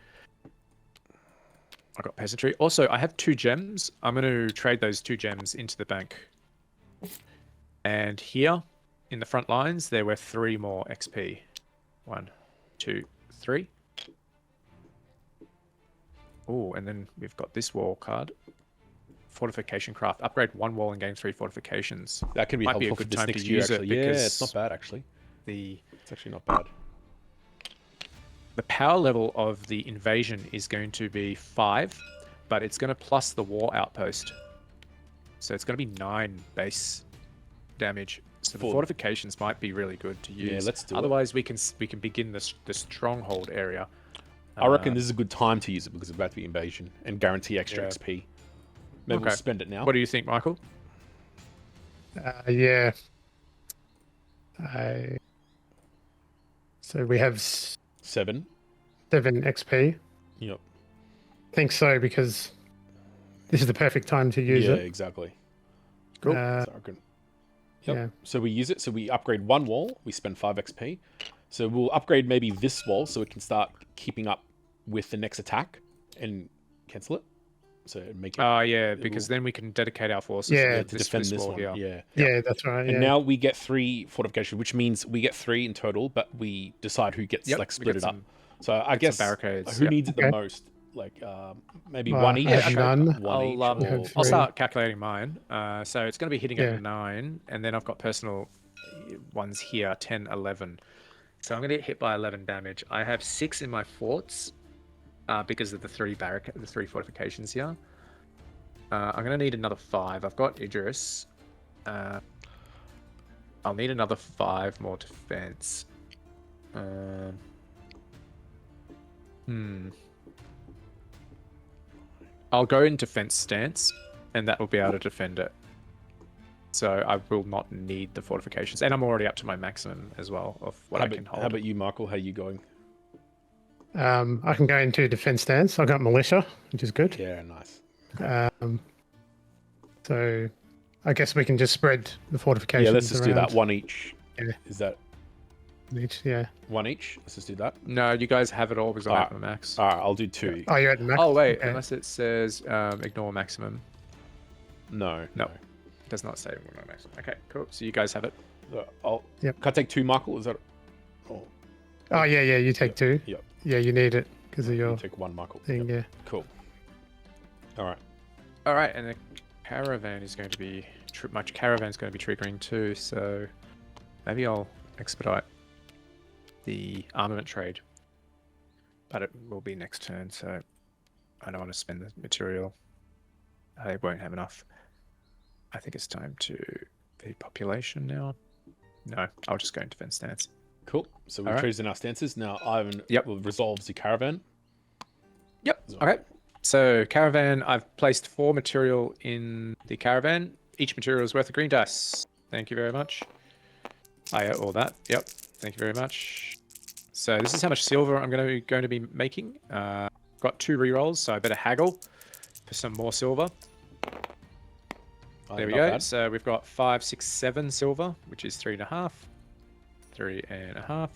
I got peasantry. Also, I have 2 gems. I'm going to trade those 2 gems into the bank. And here, in the front lines, there were 3 more XP. 1, 2, 3. Oh, and then we've got this wall card. Fortification craft. Upgrade 1 wall and gain 3 fortifications. That can be Might be a helpful for good this time next to year. use it Actually, yeah, because it's not bad actually. It's actually not bad. The power level of the invasion is going to be 5, but it's going to plus the war outpost. So it's going to be 9 base damage. So the fortifications might be really good to use. Yeah, let's do it. Otherwise, we can begin the stronghold area. I reckon this is a good time to use it because it's about to be invasion and guarantee extra Yeah. XP. Maybe we'll spend it now. What do you think, Michael? Yeah. So we have 7. 7 XP. Yep. I think so because this is the perfect time to use Yeah, it. exactly. Cool. So I reckon- Yep. Yeah. So we use it. So we upgrade 1 wall. We spend 5 XP. So we'll upgrade maybe this wall so it can start keeping up with the next attack and cancel it. So make it Yeah, because then we can dedicate our forces Yeah, to to defend this wall one. here. Yeah. Yeah, that's right. And Yeah. now we get 3 fortifications, which means we get 3 in total, but we decide who gets Yep, like we split get it up. some- So I guess barricades, who yep. needs it the Okay. most? Like maybe Well, one I each. have none. One each. I'll have or- three. I'll start calculating mine. So it's going to be hitting Yeah. at 9, and then I've got personal ones here, 10, 11. So I'm going to get hit by 11 damage. I have 6 in my forts because of the 3 fortifications here. I'm going to need another 5. I've got Idris. I'll need another 5 more defense. I'll go in defense stance, and that will be able to defend it. So I will not need the fortifications, and I'm already up to my maximum as well of what I can hold. How about you, Michael? How are you going? I can go into defense stance. I got militia, which is good. Yeah, nice. So I guess we can just spread the fortifications Yeah, let's just do that. around One each. Yeah. Is that each. Yeah. one each? Let's just do that. No, you guys have it all because I'm at my max. All right, I'll do 2. Oh, you're at the max. Oh wait, Okay. unless it says ignore maximum. No. It does not say ignore maximum. Okay, cool. So you guys have it. Yep. Can I take 2, Michael? Is that? Oh, Oh yeah, yeah. You take 2. Yep. Yeah, you need it because of You your take 1, Michael. thing. Yep. Cool. All right. All right, and the caravan is going to be my caravan is going to be triggering too. So maybe I'll expedite the armament trade, but it will be next turn. So I don't want to spend the material. I won't have enough. I think it's time to the population now. No, I'll just go into defense stance. Cool. So we've chosen our stances. Now Ivan resolves the caravan. Yep. Okay. So caravan, I've placed 4 material in the caravan. Each material is worth a green dice. Thank you very much. I owe all that. Yep. Thank you very much. So this is how much silver I'm going to be making. Got 2 rerolls, so I better haggle for some more silver. There we go. Bad. So we've got 5, 6, 7 silver, which is 3.5. 3.5.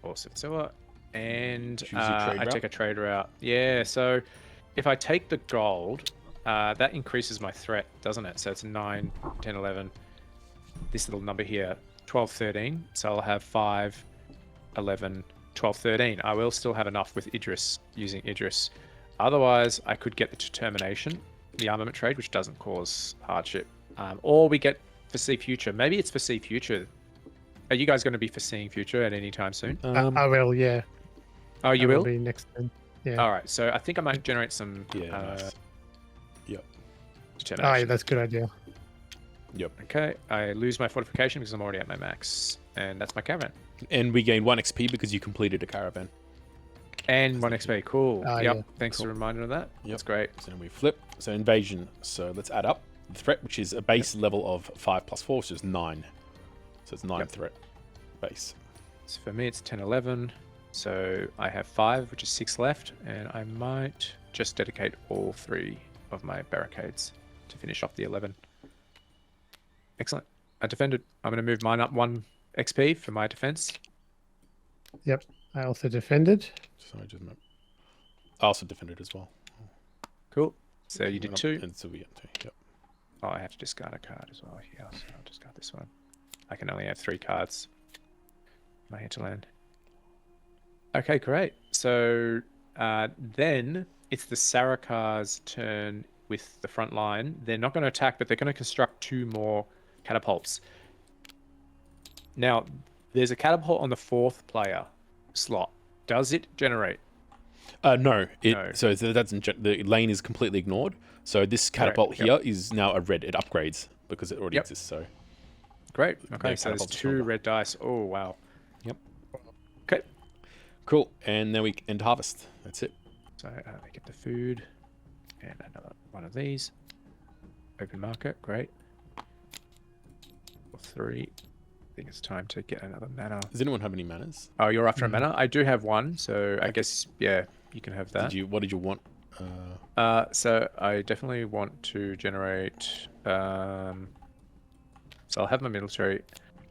Awesome silver. And I take a trade route. Yeah, so if I take the gold, that increases my threat, doesn't it? So it's 9, 10, 11. This little number here, 12, 13. So I'll have 5, 11, 12, 13. I will still have enough with Idris, using Idris. Otherwise, I could get the determination, the armament trade, which doesn't cause hardship. Or we get foresee future. Maybe it's foresee future. Are you guys going to be foreseeing future at any time soon? I will. Yeah. Oh, you will? Be next turn. Yeah. All right. So I think I might generate some. Nice. Yep. Oh, yeah, that's a good idea. Yep. Okay. I lose my fortification because I'm already at my max, and that's my caravan. And we gain 1 XP because you completed a caravan. And 1 XP. Cool. Yep. Yeah. Thanks for reminding of that. Yep. That's great. So then we flip. So invasion. So let's add up the threat, which is a base level of 5 plus 4, which is 9. So it's 9 threat base. So for me, it's 10, 11. So I have 5, which is 6 left, and I might just dedicate all 3 of my barricades to finish off the 11. Excellent. I defended. I'm going to move mine up 1 XP for my defense. Yep. I also defended. So I also defended as well. Cool. So you did 2. And so we get 2. Yep. Oh, I have to discard a card as well here, so I'll discard this one. I can only have 3 cards. My hinterland. Okay, great. So then it's the Sarakar's turn with the front line. They're not going to attack, but they're going to construct 2 more catapults. Now, there's a catapult on the 4th player slot. Does it generate? No. No. So the lane is completely ignored. So this catapult here is now a red. It upgrades because it already exists. So great. Okay, so there's 2 red dice. Oh, wow. Yep. Okay. Cool. And then we end harvest. That's it. So I get the food and another one of these. Open market. Great. 3. I think it's time to get another mana. Does anyone have any manas? Oh, you're after a mana? I do have 1, so I guess, yeah, you can have that. What did you want? So I definitely want to generate... so I'll have my military.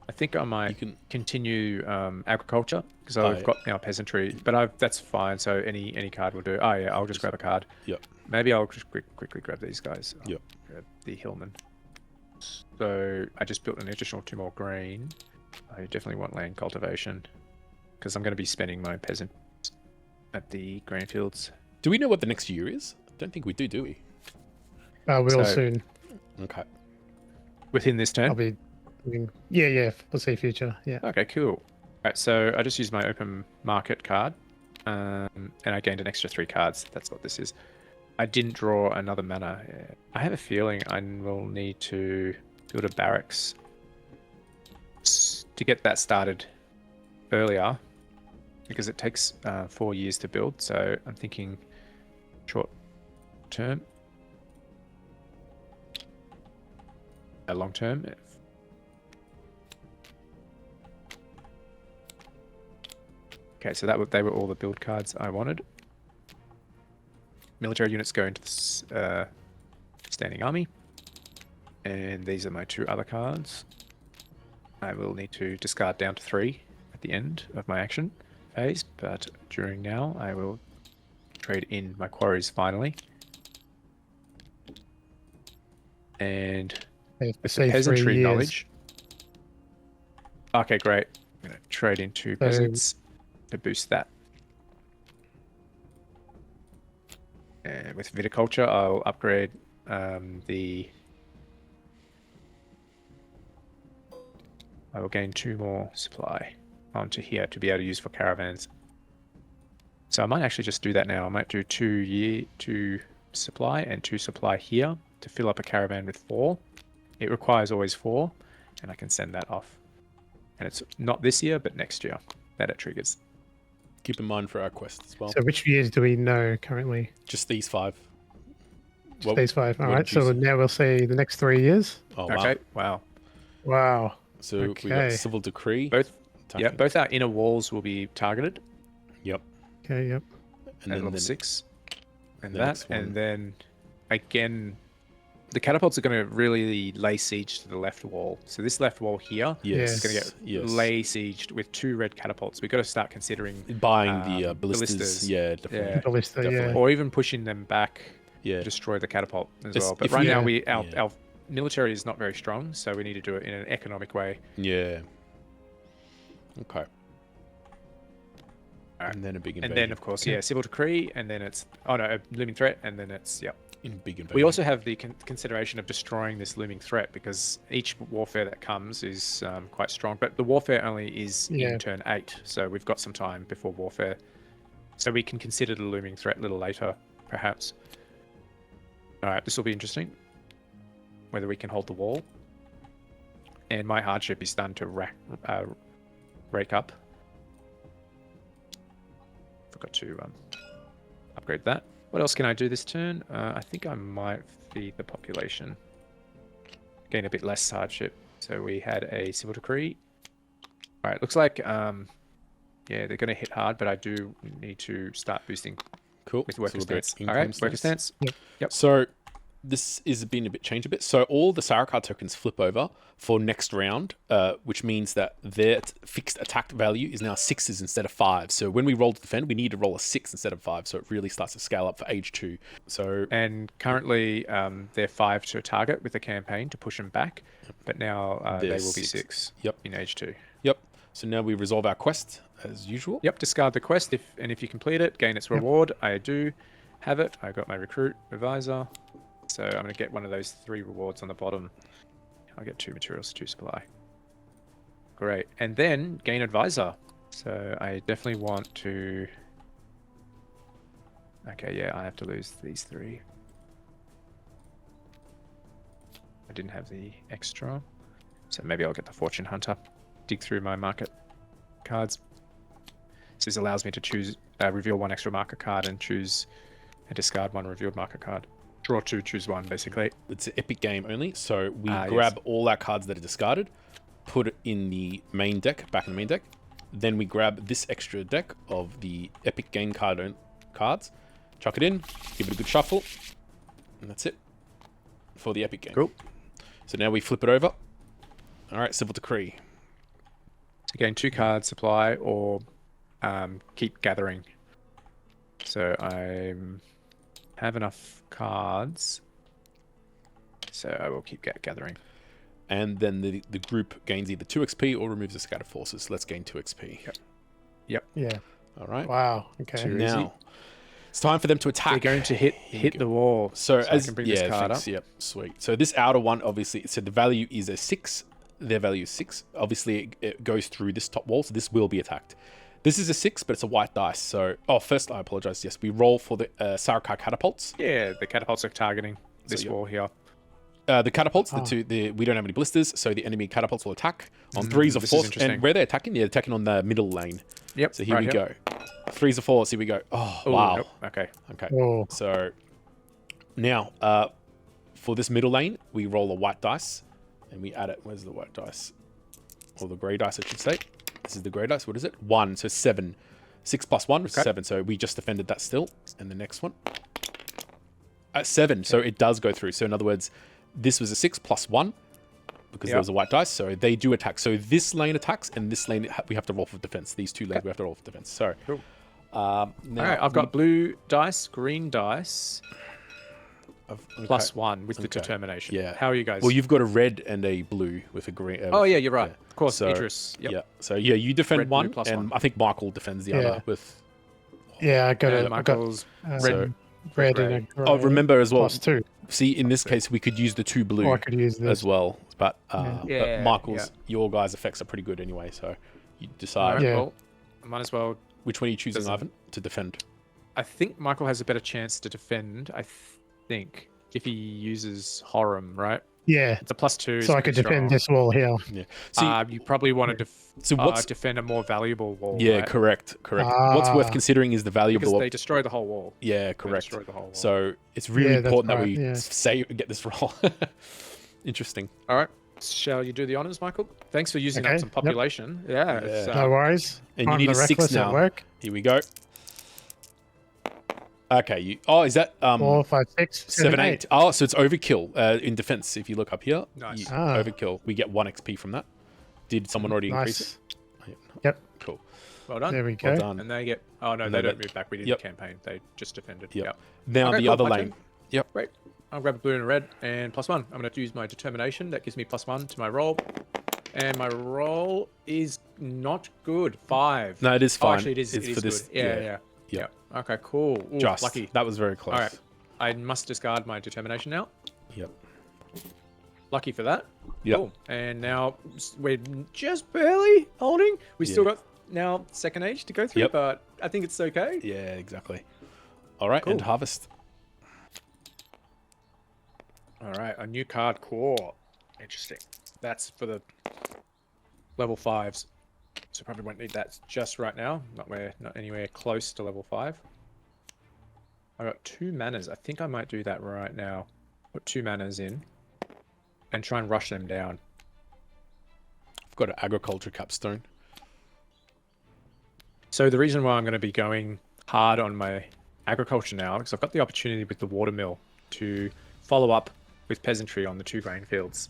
I think I might continue agriculture, because I've got now peasantry, but that's fine, so any card will do. Oh yeah, I'll just grab a card. Yep. Maybe I'll just quickly grab these guys. Yep. Grab the hillman. So I just built an additional 2 more green. I definitely want land cultivation, because I'm going to be spending my peasant at the grain fields. Do we know what the next year is? I don't think we do we? We'll soon. Okay. Within this turn? I'll be... Yeah, we'll see future. Yeah. Okay, cool. Alright, so I just used my open market card, and I gained an extra 3 cards. That's what this is. I didn't draw another mana. Yeah. I have a feeling I will need to build a barracks to get that started earlier, because it takes 4 years to build. So I'm thinking short term, long term. Okay, so they were all the build cards I wanted. Military units go into this standing army. And these are my 2 other cards. I will need to discard down to 3 at the end of my action phase, but during now I will trade in my quarries finally. And with the peasantry knowledge. Okay, great. I'm going to trade in 2 peasants to boost that. And with viticulture, I'll upgrade I will gain 2 more supply onto here to be able to use for caravans. So I might actually just do that now. I might do 2 supply and 2 supply here to fill up a caravan with 4. It requires always 4, and I can send that off. And it's not this year, but next year that it triggers. Keep in mind for our quest as well. So which years do we know currently? Just these 5. Just these 5. All right. So now we'll see the next 3 years. Oh, wow. Okay. Wow. Wow. So we got Civil Decree. Both our inner walls will be targeted. Yep. Okay, yep. And then level 6. And that. And then, again, the catapults are going to really lay siege to the left wall. So this left wall here is going to get lay sieged with 2 red catapults. We've got to start considering buying the ballistas. Yeah, definitely. Yeah, ballista, definitely. Or even pushing them back to destroy the catapult as well. But right now, our military is not very strong, so we need to do it in an economic way. Yeah. Okay. Right. And then a big invasion. And then, of course, Civil Decree, and then it's... Oh, no, a Looming Threat, and then it's... Yep. In big invasion. We also have the consideration of destroying this Looming Threat, because each warfare that comes is quite strong, but the warfare only is in turn 8, so we've got some time before warfare. So we can consider the Looming Threat a little later, perhaps. Alright, this will be interesting. Whether we can hold the wall. And my hardship is starting to rake up. Forgot to upgrade that. What else can I do this turn? I think I might feed the population. Gain a bit less hardship. So we had a Civil Decree. Alright, looks like they're going to hit hard, but I do need to start boosting with Worker Stance. Alright, Worker Stance. Yep. So this is been a bit changed a bit. So all the Sarkar tokens flip over for next round, which means that their fixed attack value is now 6s instead of 5. So when we roll to defend, we need to roll a 6 instead of 5. So it really starts to scale up for age 2. So currently they're 5 to target with the campaign to push them back, but now they will be 6. Yep. In age 2. Yep. So now we resolve our quest as usual. Yep. Discard the quest if you complete it, gain its reward. I do have it. I got my recruit advisor. So I'm going to get one of those 3 rewards on the bottom. I'll get 2 materials, 2 supply. Great. And then gain advisor. So I definitely want to... Okay, yeah, I have to lose these 3. I didn't have the extra. So maybe I'll get the Fortune Hunter. Dig through my market cards. So this allows me to choose, reveal 1 extra market card and choose and discard 1 revealed market card. Draw 2, choose 1, basically. It's an epic game only, so we grab all our cards that are discarded, put it in the main deck, back in the main deck. Then we grab this extra deck of the epic game cards, chuck it in, give it a good shuffle, and that's it for the epic game. Cool. So now we flip it over. All right, Civil Decree. So gain 2 cards, supply, or keep gathering. So I have enough cards, so I will keep gathering. And then the group gains either 2 XP or removes the scattered forces. Let's gain 2 XP. Yep. Yeah. All right. Wow. Okay. Now it's time for them to attack. They're going to hit the wall. So I can bring this card up. Yep. Sweet. So this outer one, obviously, so the value is a 6. Their value is 6. Obviously, it goes through this top wall, so this will be attacked. This is a 6, but it's a white dice. So, first, I apologize. Yes, we roll for the Sarkar catapults. Yeah, the catapults are targeting this wall here. The catapults, we don't have any blisters, so the enemy catapults will attack on 3s or 4s. And where they're attacking on the middle lane. Yep. So here we go. 3s or 4s, here we go. Oh, wow. Nope. Okay. Oh. So now, for this middle lane, we roll a white dice, and we add it. Where's the white dice? Or the grey dice, I should say. This is the grey dice. What is it? 1, so 7. 6 plus 1 was Okay. 7, so we just defended that still. And the next one at 7, so it does go through. So in other words, this was a 6 plus 1 because there was a white dice, so they do attack. So this lane attacks, and this lane we have to roll for defense. These two lanes we have to roll for defense. So, Cool. now All right, I've got blue dice, green dice, plus 1 with the determination. Yeah. How are you guys? Well, you've got a red and a blue with a green. Oh yeah, you're right. Yeah. Of course, So, Idris. Yep. Yeah. So yeah, you defend Red, blue, one, plus and 1. I think Michael defends the other with. Yeah, I got Yeah, it. I got Michael's red, red and a grey. Oh, remember as well. Plus 2. See, in this case, we could use the 2 blue Or I could use this. as well, but Yeah, but Michael's your guys' effects are pretty good anyway. So you decide Alright, Yeah. well, I might as well. which one are you choosing, Doesn't- Ivan, to defend. I think Michael has a better chance to defend. I think if he uses Horum, right? Yeah. It's a plus 2. So I could defend this wall here. Yeah. See, You probably want to so what's defend a more valuable wall. yeah, right? correct. What's worth Ah. considering is the valuable. Because they destroy the whole wall. Yeah, They correct. destroy the whole wall. So it's really Yeah, that's important that right, we yeah. say get this roll. Interesting. All right. Shall you do the honors, Michael? Thanks for using Okay, up some yep. population. Yeah. It's, Yeah. No worries. And you I'm need the a 6 reckless now. at work. Here we go. Okay. Is that 4, 5, 6, 7, 8? Oh, so it's overkill in defense. If you look up here, Nice. overkill. We get 1 XP from that. Did someone already increase Nice. it? Yep. Cool. Well done. There we go. Well done. And they get. Oh no, And they they don't get- move back. We did Yep. the campaign. They just defended. Yep. Now Okay, the cool, other my lane. turn. Yep. Great. I'll grab a blue and a red and plus 1. I'm going to use my determination. That gives me plus 1 to my roll. And my roll is not good. 5. No, it is Oh, fine. actually, it is. It's It is for this. good. Yeah. Yep. Okay. Cool. Ooh, Just lucky. That was very close. All right. I must discard my determination now. Yep. Lucky for that. Yep. Cool. And now we're just barely holding. We still got now second age to go through, Yep. but I think it's okay. Yeah, exactly. All right, Cool. and harvest. All right, a new card core. Interesting. That's for the level 5s. So probably won't need that just right now. Not anywhere close to level 5. I got 2 manas. I think I might do that right now. Put 2 manas in and try and rush them down. I've got an agriculture capstone. So the reason why I'm going to be going hard on my agriculture now, because I've got the opportunity with the watermill to follow up with peasantry on the 2 grain fields.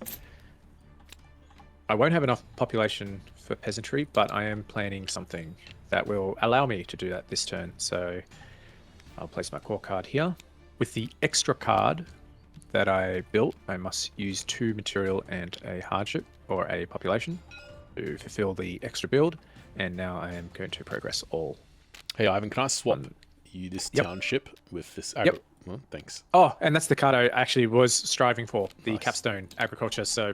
I won't have enough population for peasantry, but I am planning something that will allow me to do that this turn. So I'll place my core card here. With the extra card that I built, I must use 2 material and a hardship or a population to fulfill the extra build. And now I am going to progress all. Hey, Ivan, can I swap you this Yep. township with this? Yep. Well, thanks. Oh, and that's the card I actually was striving for, the Nice. capstone agriculture. So,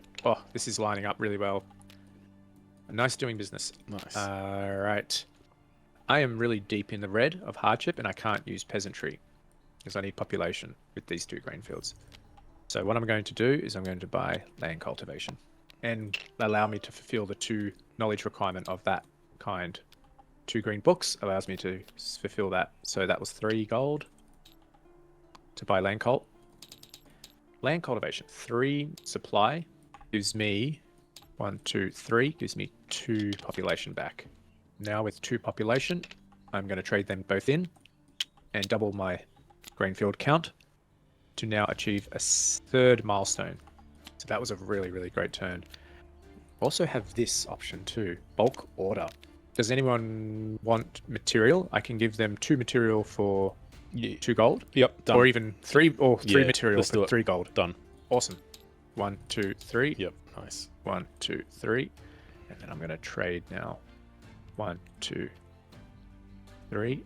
this is lining up really well. Nice doing business. Nice. All right. I am really deep in the red of hardship, and I can't use peasantry because I need population with these 2 grain fields. So what I'm going to do is I'm going to buy land cultivation and allow me to fulfill the 2 knowledge requirement of that kind. 2 green books allows me to fulfill that. So that was 3 gold to buy land cult. Land cultivation, 3 supply gives me 1, 2, 3, gives me 2 population back. Now with 2 population, I'm going to trade them both in and double my grainfield count to now achieve a 3rd milestone. So that was a really, really great turn. Also have this option too, bulk order. Does anyone want material? I can give them 2 material for 2 gold. Yep. Done. Or even 3 material let's do for it. 3 gold. Done. Awesome. 1, 2, 3. Yep. Nice. 1, 2, 3. And then I'm going to trade now. 1, 2, 3.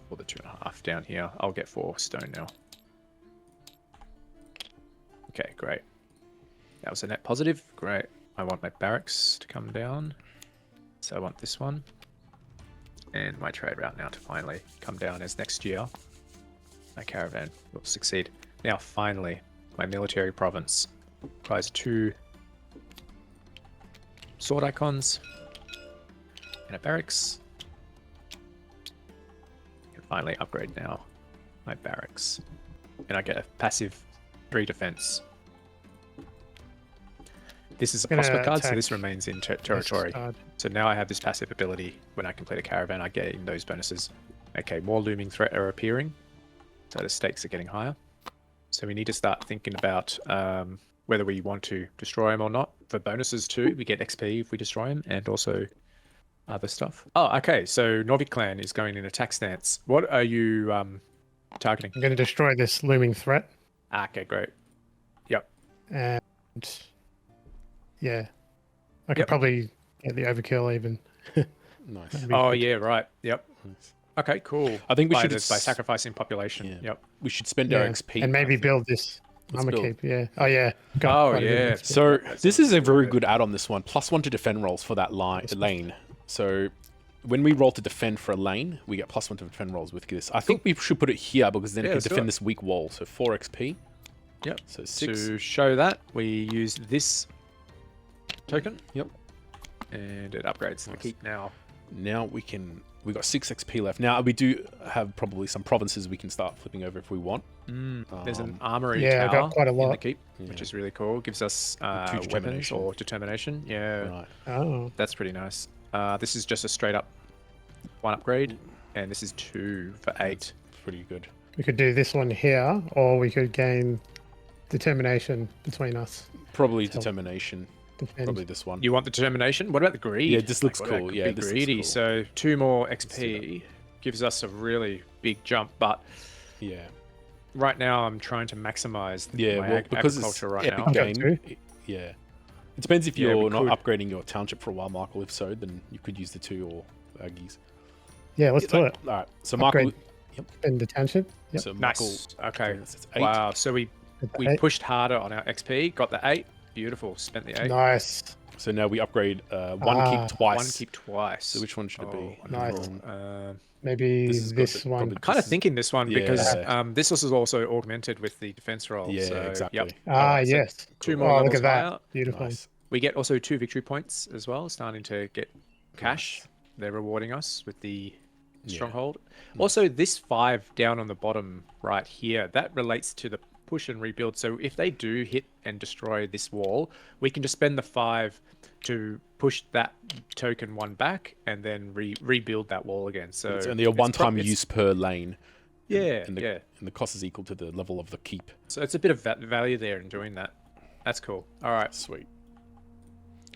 For the 2.5 down here. I'll get 4 stone now. Okay, great. That was a net positive. Great. I want my barracks to come down. So I want this one. And my trade route now to finally come down as next year my caravan will succeed. Now, finally, my military province requires 2 sword icons and a barracks. And finally upgrade now my barracks. And I get a passive 3 defense. This is a Gonna prosper card, so attack this remains in territory. card. So now I have this passive ability. When I complete a caravan, I gain those bonuses. Okay, more looming threat are appearing. So the stakes are getting higher. So we need to start thinking about whether we want to destroy them or not. For bonuses too, we get XP if we destroy them, and also other stuff. Oh, okay. So Norvik clan is going in attack stance. What are you targeting? I'm going to destroy this looming threat. Ah, okay, great. Yep. And yeah, I could Yep. probably get the overkill even. Nice. That'd be Oh good. yeah, right. Yep. Nice. Okay, cool. I think we by should by s- sacrificing population. Yeah. Yep. We should spend our Yeah, XP. and maybe I think. build this Let's armor build. keep. Yeah. Oh yeah. Oh, quite a bit of yeah. XP. So That this sounds is a very good. good add on this one. +1 to defend rolls for that lane. So when we roll to defend for a lane, we get +1 to defend rolls with this. I think we should put it here because then Yeah, it can let's do defend it. this weak wall. So 4 XP. Yep. So 6. To show that, we use this token. Yep. And it upgrades the Nice. keep now. Now we got 6 XP left. Now we do have probably some provinces we can start flipping over if we want. There's an armory Yeah, I tower got quite a in the lot. keep, which is really cool. Gives us weapons determination. or determination. Yeah, Right. Oh. that's pretty nice. This is just a straight up 1 upgrade, and this is 2 for 8. Pretty good. We could do this one here, or we could gain determination between us. Probably So- determination. Defend. Probably this one. You want the determination? What about the greed? Yeah, this looks what about cool. Yeah, be this looks greedy. cool. So 2 more do XP gives us a really big jump, but Yeah. right now I'm trying to maximize Yeah, my well, because it's agriculture right epic now. Okay. game. Yeah. It depends if Yeah, we you're not could. upgrading your township for a while, Michael. If so, then you could use the 2 or Aggies. Yeah, let's do it. All right. So Michael. Upgrade. In the township. Yep. So Michael. Nice. Okay. That's 8. Wow. So we Eight. pushed harder on our XP, got the 8. Beautiful. Spent the 8. Nice. So now we upgrade one Ah. keep twice. 1 keep twice. So which one should it be? Nice. Uh, Maybe This has this, got the- one. probably- kind of This is- thinking this one because Yeah. this was also augmented with the defense roll. Yeah, so, exactly. Yep. Ah, Alright, so yes. 2 Oh, more look levels at that. higher. Beautiful. Nice. We get also 2 victory points as well, starting to get cash. Nice. They're rewarding us with the Yeah. Stronghold. Also, this 5 down on the bottom right here, that relates to the push and rebuild. So if they do hit and destroy this wall, we can just spend the 5 to push that token 1 back and then rebuild that wall again. So It's only a it's one-time it's- use per lane. Yeah, And the, yeah. and the cost is equal to the level of the keep. So it's a bit of value there in doing that. That's cool. All right. Sweet.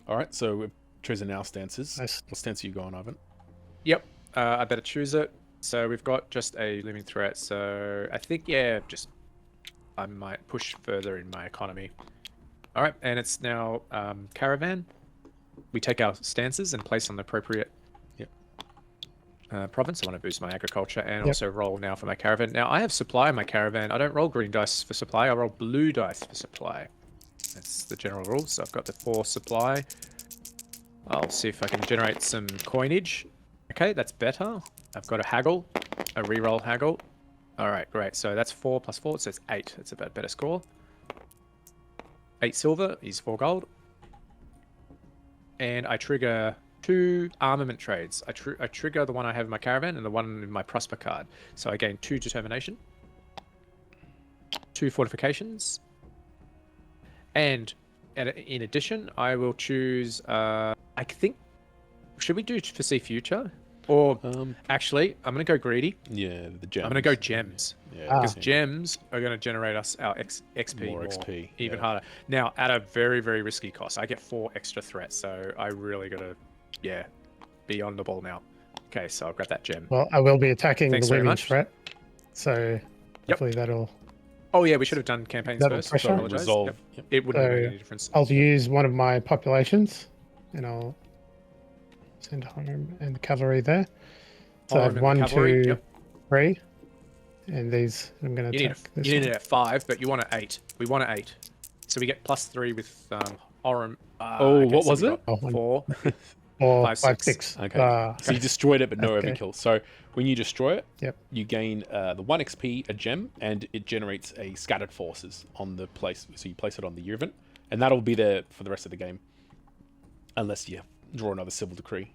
All right. So we've chosen our stances. Nice. What stance are you going, Ivan? Yep. I better choose it. So we've got just a looming threat. So I think, yeah, just I might push further in my economy. All right. And it's now caravan. We take our stances and place on the appropriate province. I want to boost my agriculture and also roll now for my caravan. Now I have supply in my caravan. I don't roll green dice for supply. I roll blue dice for supply. That's the general rule. So I've got the 4 supply. I'll see if I can generate some coinage. Okay, that's better. I've got a haggle, a reroll haggle. All right, great. So that's 4 plus 4, so it's 8. That's a better score. 8 silver is 4 gold. And I trigger 2 armament trades. I trigger the one I have in my caravan and the one in my prosper card. So I gain 2 determination, 2 fortifications, and in addition, I will choose. I think. Should we do foresee future? Or actually, I'm going to go greedy. Yeah, the gems. I'm going to go gems. Yeah, Because yeah. gems are going to generate us our XP More more, XP, even yeah. harder. Now, at a very, very risky cost. I get 4 extra threats, so I really got to, be on the ball now. Okay, so I'll grab that gem. Well, I will be attacking Thanks the very looming much. threat. So hopefully that'll. Oh, yeah, we should have done campaigns Double first. pressure. I apologize. Resolve. Yep. Yep. It wouldn't have made So, any difference. I'll use one of my populations, and I'll send home and the cavalry there. So I Home have and 1, cavalry, 2, yep. 3, and these I'm going to You need, attack. This you need one. it at 5, but you want an 8. We want an 8. So we get +3 with Orim. Oh, what was it? Oh, one. 4. 4, 5, 5, 6. 6. Okay. So you destroyed it, but no Okay. overkill. So when you destroy it, Yep. you gain the 1 XP, a gem, and it generates a scattered forces on the place. So you place it on the year event, and that'll be there for the rest of the game, unless you draw another civil decree.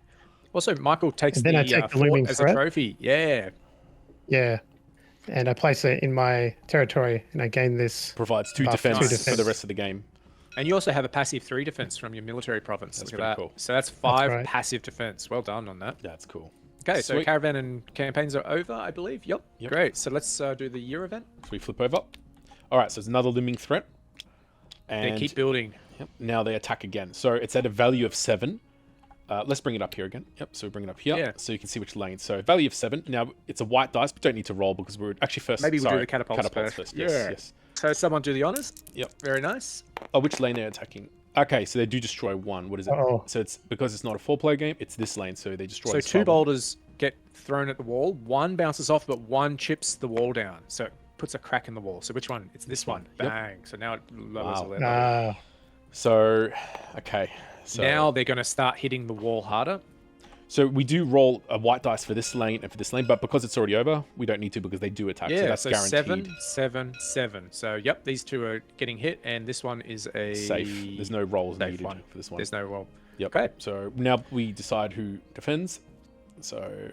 Also, Michael takes And then I the, take the fort looming as threat. a trophy. Yeah. Yeah. And I place it in my territory, and I gain this. Provides 2 Buff, defense two for the defense. rest of the game. And you also have a passive 3 defense from your military province. That's Look pretty at that. cool. So that's 5 right. passive defense. Well done on that. That's cool. Okay, so Sweet. caravan and campaigns are over, I believe. Yep. Great. So let's do the year event. So we flip over. All right, so it's another looming threat. And They keep building. Yep, now they attack again. So it's at a value of 7. Let's bring it up here again. Yep, so we bring it up here Yeah. so you can see which lane. So value of 7. Now it's a white dice, but don't need to roll because we're actually first. Maybe we'll do sorry, the catapults first. Yes, Yeah. yes. So someone do the honors. Yep. Very nice. Oh, which lane they're attacking? Okay, so they do destroy one. What is it? Uh-oh. So it's because it's not a 4-player game. It's this lane, so they destroy. So this 2 5-1. boulders get thrown at the wall. 1 bounces off, but 1 chips the wall down. So it puts a crack in the wall. So which one? It's this one. Yep. Bang. So now it lowers Wow. the level. Ah, So, okay. So Now they're going to start hitting the wall harder. So we do roll a white dice for this lane and for this lane, but because it's already over, we don't need to because they do attack. So Yeah, that's so guaranteed. 7, 7, 7. So yep, these 2 are getting hit, and this one is a Safe. There's no rolls safe needed one. for this one. There's no roll. Yep. Okay. So now we decide who defends. So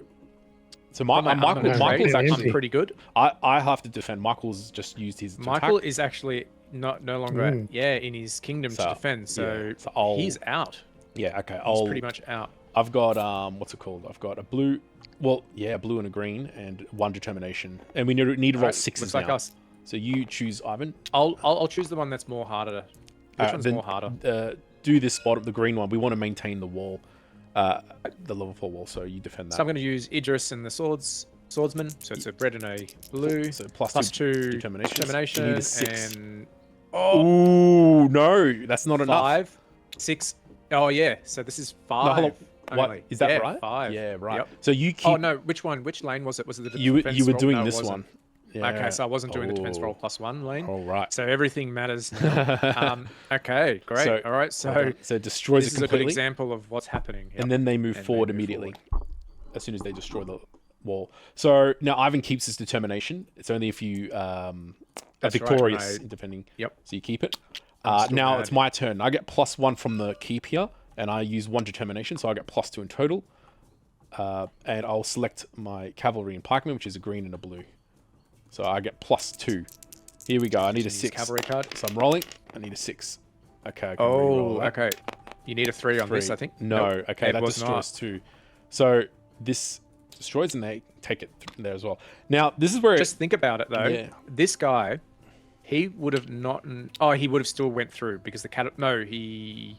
I'm gonna Michael's trade. actually. Easy. pretty good. I have to defend. Michael's just used his Michael attack. is actually no longer in his kingdom So, to defend. So, yeah, so I'll- he's out. Yeah. Okay. He's I'll. pretty much out. I've got what's it called? I've got a blue. Well, yeah, a blue and a green, and 1 determination, and we need to roll Alright, 6s looks now. like us. So you choose Ivan. I'll choose the one that's more harder. Which one's Then, more harder? do this spot, the green one. We want to maintain the wall, the level 4 wall. So you defend that. So I'm going to use Idris and the swordsman. So it's a red and a blue. So plus plus 2 2 determination. determination You need a 6. and Oh no, that's not enough. 5, 6. Oh yeah. So this is 5. No, hold on. What only. is that Yeah, right? 5. Yeah, right. Yep. So you keep. Oh no, which one? Which lane was it? Was it the you defense were roll? doing No, it this wasn't. one. Yeah. Okay, so I wasn't doing the defense Oh. roll +1 lane. All right. So everything matters now. Okay, great. So- All right, so So it destroys this it is a good completely, example of what's happening. and then they move And they forward move immediately as soon as they destroy the wall. So now Ivan keeps his determination. It's only if you are That's right, victorious, I- depending. Yep. So you keep it. still Now mad. it's my turn. I get +1 from the keep here, and I use 1 determination, so I get +2 in total. And I'll select my cavalry and pikemen, which is a green and a blue. So I get +2. Here we go. I need a Use 6. cavalry card. So I'm rolling. I need a 6. Okay. I can Oh, re-roll that. okay. You need a 3 on this, 3. I think. No. Nope, Okay, it that was destroys 2. So this destroys, and they take it there as well. Now this is where Just think about it though. Yeah. This guy, he would have not. Oh, he would have still went through because the No, he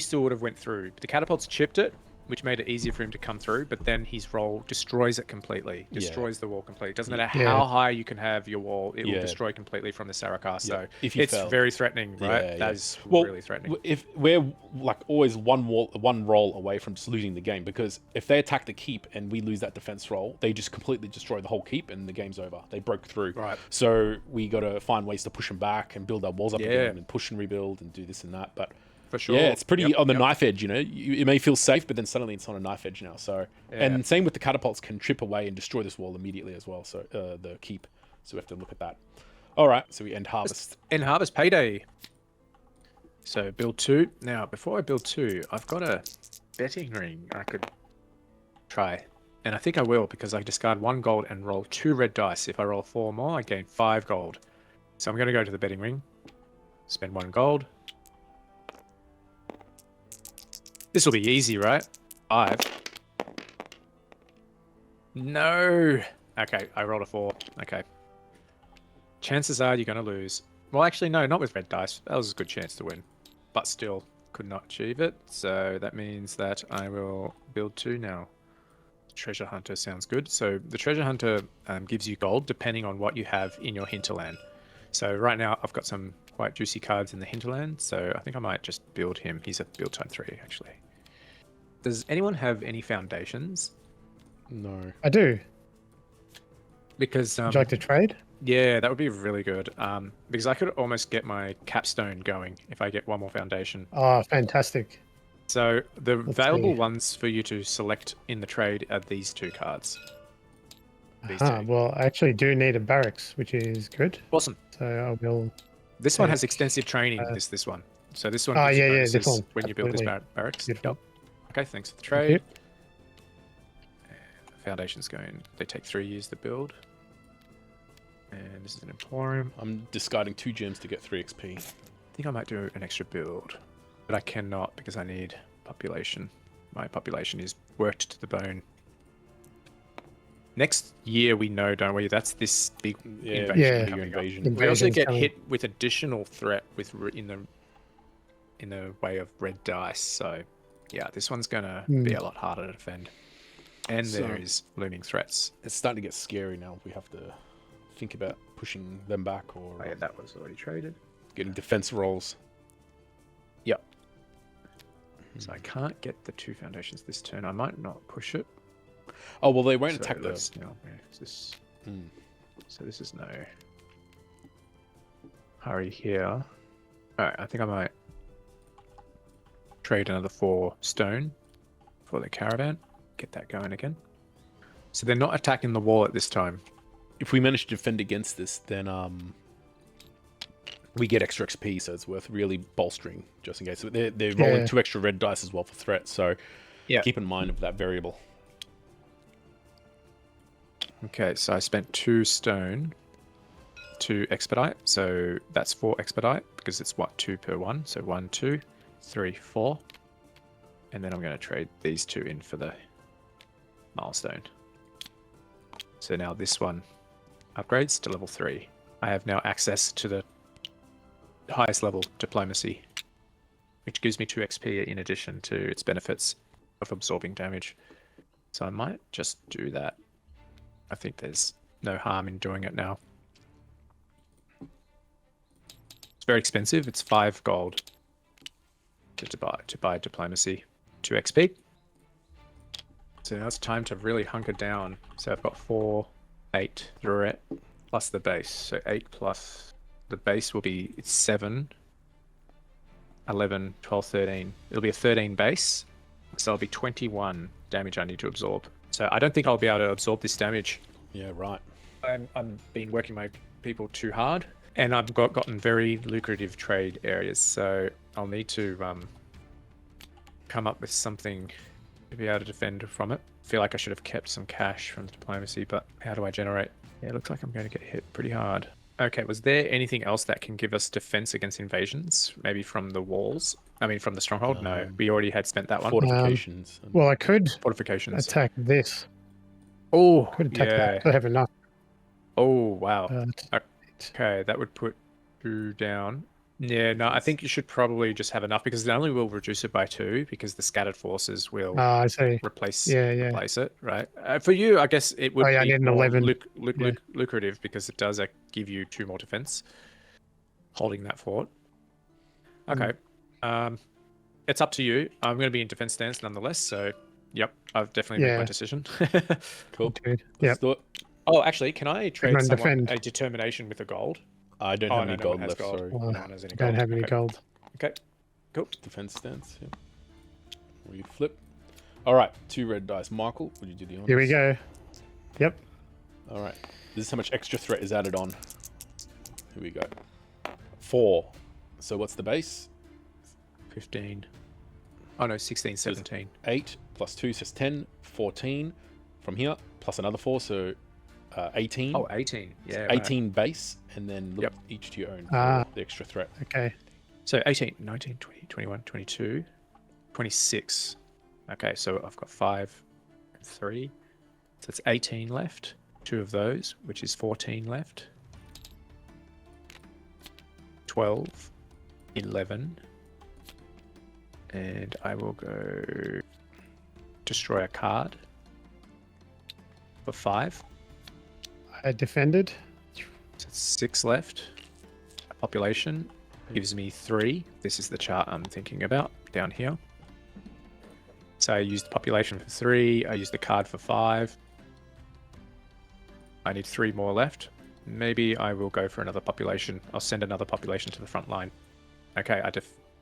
still would have went through. The catapults chipped it, which made it easier for him to come through. But then his roll destroys it completely. Destroys the wall completely. Doesn't matter Yeah. how high you can have your wall, it Yeah. will destroy completely from the Sarakar. So Yeah, if you it's fail. very threatening, right? Yeah, yeah. That's well, really threatening. If we're like always one roll away from just losing the game, because if they attack the keep and we lose that defense roll, they just completely destroy the whole keep and the game's over. They broke through. Right. So we got to find ways to push them back and build our walls up Yeah. again and push and rebuild and do this and that. But For sure. yeah, it's pretty Yep, on the yep. knife edge. You know, it may feel safe, but then suddenly it's on a knife edge now. So Yeah. and same with the catapults can trip away and destroy this wall immediately as well. So the keep. So we have to look at that. All right. So we end harvest. In Harvest Payday. So build 2. Now, before I build 2, I've got a betting ring I could try. And I think I will because I discard 1 gold and roll 2 red dice. If I roll 4 more, I gain 5 gold. So I'm going to go to the betting ring. Spend 1 gold. This will be easy, right? 5. No. Okay, I rolled a 4. Okay. Chances are you're going to lose. Well, actually, no, not with red dice. That was a good chance to win. But still, could not achieve it. So that means that I will build 2 now. Treasure Hunter sounds good. So the Treasure Hunter gives you gold depending on what you have in your hinterland. So right now I've got some quite juicy cards in the hinterland. So I think I might just build him. He's a build type 3, actually. Does anyone have any foundations? No. I do. Because Would you like to trade? yeah, that would be really good. Because I could almost get my capstone going if I get 1 more foundation. Oh, fantastic. So the Let's available see. ones for you to select in the trade are these 2 cards. These Ah, 2. well, I actually do need a barracks, which is good. Awesome. So I will. This one Yeah. has extensive training. This one. So this one. Ah, gives you yeah, yeah, this bonuses one. when you build this Absolutely. barracks. Beautiful. Yep. Okay, thanks for the Thank trade. you. And the foundation's going. They take 3 years to build. And this is an emporium. I'm discarding 2 gems to get 3 XP. think I might do an extra build, but I cannot because I need population. My population is worked to the bone. Next year we know, don't we? That's this big invasion. Yeah. bigger coming up. invasion. We also Invasion's get coming. hit with additional threat with in the way of red dice. So yeah, this one's gonna be a lot harder to defend. And So- there is looming threats. It's starting to get scary now. We have to think about pushing them back or Oh, yeah, that was already traded. getting defense rolls. Yep. So I can't get the 2 foundations this turn. I might not push it. Oh, well, they won't So attack let's those. now. Where is this? Mm. So this is no hurry here. All right, I think I might trade another 4 stone for the caravan. Get that going again. So they're not attacking the wall at this time. If we manage to defend against this, then we get extra XP, so it's worth really bolstering just in case. So they're rolling 2 extra red dice as well for threat, so Yeah. keep in mind of that variable. Okay, so I spent 2 stone to expedite. So that's 4 expedite because it's what, 2 per one. So 1, 2, 3, 4. And then I'm going to trade these 2 in for the milestone. So now this one upgrades to level 3. I have now access to the highest level diplomacy, which gives me 2 XP in addition to its benefits of absorbing damage. So I might just do that. I think there's no harm in doing it now. It's very expensive. It's 5 gold to buy diplomacy, 2 XP. So now it's time to really hunker down. So I've got 4, 8 threat plus the base. So 8 plus the base will be 7, 11, 12, 13. It'll be a 13 base. So it'll be 21 damage I need to absorb. So I don't think I'll be able to absorb this damage. Yeah, right. I'm been working my people too hard, and I've gotten very lucrative trade areas. So I'll need to come up with something to be able to defend from it. I feel like I should have kept some cash from diplomacy, but how do I generate? Yeah, it looks like I'm going to get hit pretty hard. Okay, was there anything else that can give us defense against invasions? Maybe from the walls? I mean, from the stronghold? No, we already had spent that one. Fortifications. Well, I could Fortifications. attack this. Oh, Could attack yeah. that. I have enough. Oh, wow. But Okay, that would put 2 down. Yeah, no, I think you should probably just have enough because it only will reduce it by 2 because the scattered forces will I see. replace Yeah. replace it, right? For you, I guess it would Oh, yeah, I be need an more 11. lucrative because it does give you 2 more defense holding that fort. Okay. It's up to you. I'm going to be in defense stance nonetheless, so yep, I've definitely made my Yeah. decision. Cool. Dude. Let's Yep. do it. Oh, actually, can I trade and someone defend. a determination with a gold? I don't Oh, have no, any no one gold has left, gold. sorry. Well, No one has any Don't gold. have any Okay. gold. Okay, cool. Defense stance, yeah. Reflip. Alright, 2 red dice. Michael, would you do the honors? Here we go. Yep. Alright. This is how much extra threat is added on. Here we go. 4. So what's the base? 15. Oh no, 16, 17. 8 plus 2 says 10, 14 from here, plus another 4, so 18. Oh, 18. Yeah. right. 18 base, and then look Yep. each to your own for Ah. the extra threat. Okay. So 18, 19, 20, 21, 22, 26. Okay, so I've got 5 and 3. So it's 18 left. 2 of those, which is 14 left. 12, 11. And I will go destroy a card for 5. I defended. So it's 6 left. Population gives me 3. This is the chart I'm thinking about down here. So I used the population for 3. I used the card for 5. I need 3 more left. Maybe I will go for another population. I'll send another population to the front line. Okay,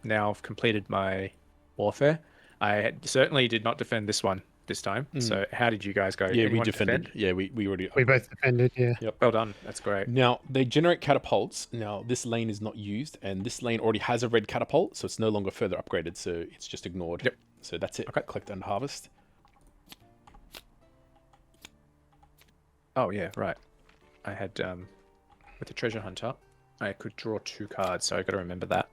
now I've completed my warfare. I certainly did not defend this one this time. So how did you guys go? Yeah, we Anyone defended. defend? Yeah, we already. We both defended. Yeah. Well done. That's great. Now, they generate catapults. Now, this lane is not used, and this lane already has a red catapult, so it's no longer further upgraded, so it's just ignored. Yep. So that's it. Okay. Collect and harvest. Oh yeah, right. I had with the treasure hunter, I could draw 2 cards, so I got to remember that.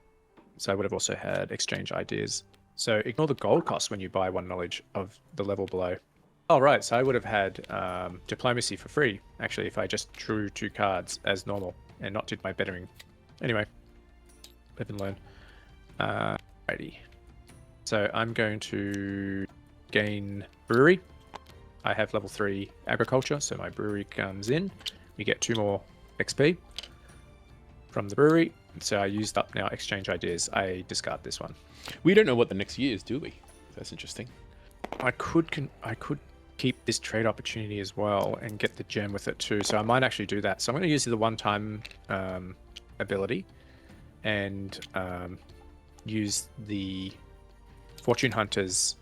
So I would have also had exchange ideas. So ignore the gold cost when you buy 1 knowledge of the level below. Oh, right. So I would have had diplomacy for free, actually, if I just drew 2 cards as normal and not did my bettering. Anyway, live and learn. Righty. So I'm going to gain brewery. I have level 3 agriculture, so my brewery comes in. We get 2 more XP from the brewery. So I used up now exchange ideas. I discard this one. We don't know what the next year is, do we? That's interesting. I could keep this trade opportunity as well and get the gem with it too. So I might actually do that. So I'm going to use the one-time ability and use the Fortune Hunter's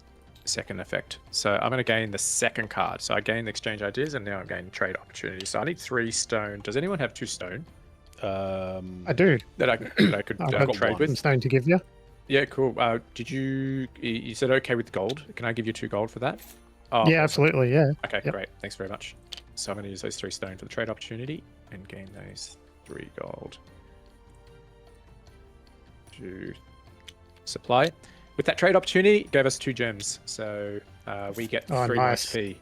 second effect. So I'm going to gain the second card. So I gain exchange ideas and now I'm gaining trade opportunity. So I need 3 stone. Does anyone have 2 stone? I do. That I could I've got trade some with? stone to give you. Yeah, cool. Did you said okay with gold? Can I give you 2 gold for that? Oh, Yeah, absolutely. Yeah. okay, Yep. great. Thanks very much. So I'm going to use those 3 stone for the trade opportunity and gain those 3 gold to supply. With that trade opportunity, it gave us 2 gems. So we get 3 nice. XP.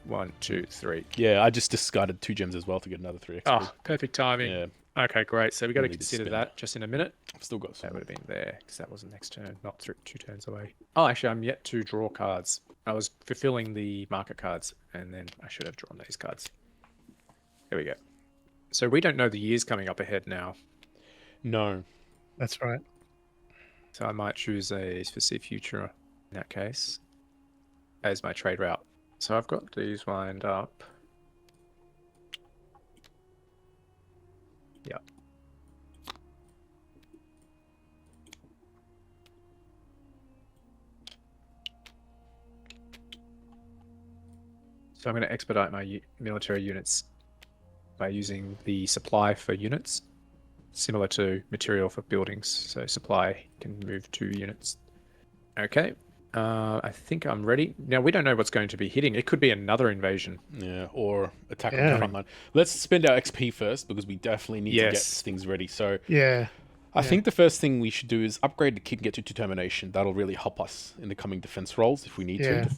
1, 2, 3. Yeah, I just discarded 2 gems as well to get another 3 XP. Oh, perfect timing. Yeah, Okay, great. So we got to Really consider spin. that just in a minute. I've still got some. That would have been there because that was the next turn, not 2 turns away. Oh, actually, I'm yet to draw cards. I was fulfilling the market cards, and then I should have drawn these cards. There we go. So we don't know the years coming up ahead now. No. That's right. So I might choose a specific future in that case as my trade route. So I've got these lined up. Yeah. So I'm going to expedite my military units by using the supply for units, similar to material for buildings. So supply can move 2 units. Okay. I think I'm ready. Now, we don't know what's going to be hitting. It could be another invasion. Yeah, or attack on Yeah. the front line. Let's spend our XP first because we definitely need to get Yes. things ready. So Yeah. I think the first thing we should do is upgrade the kit and get to determination. That'll really help us in the coming defense rolls if we need Yeah. to.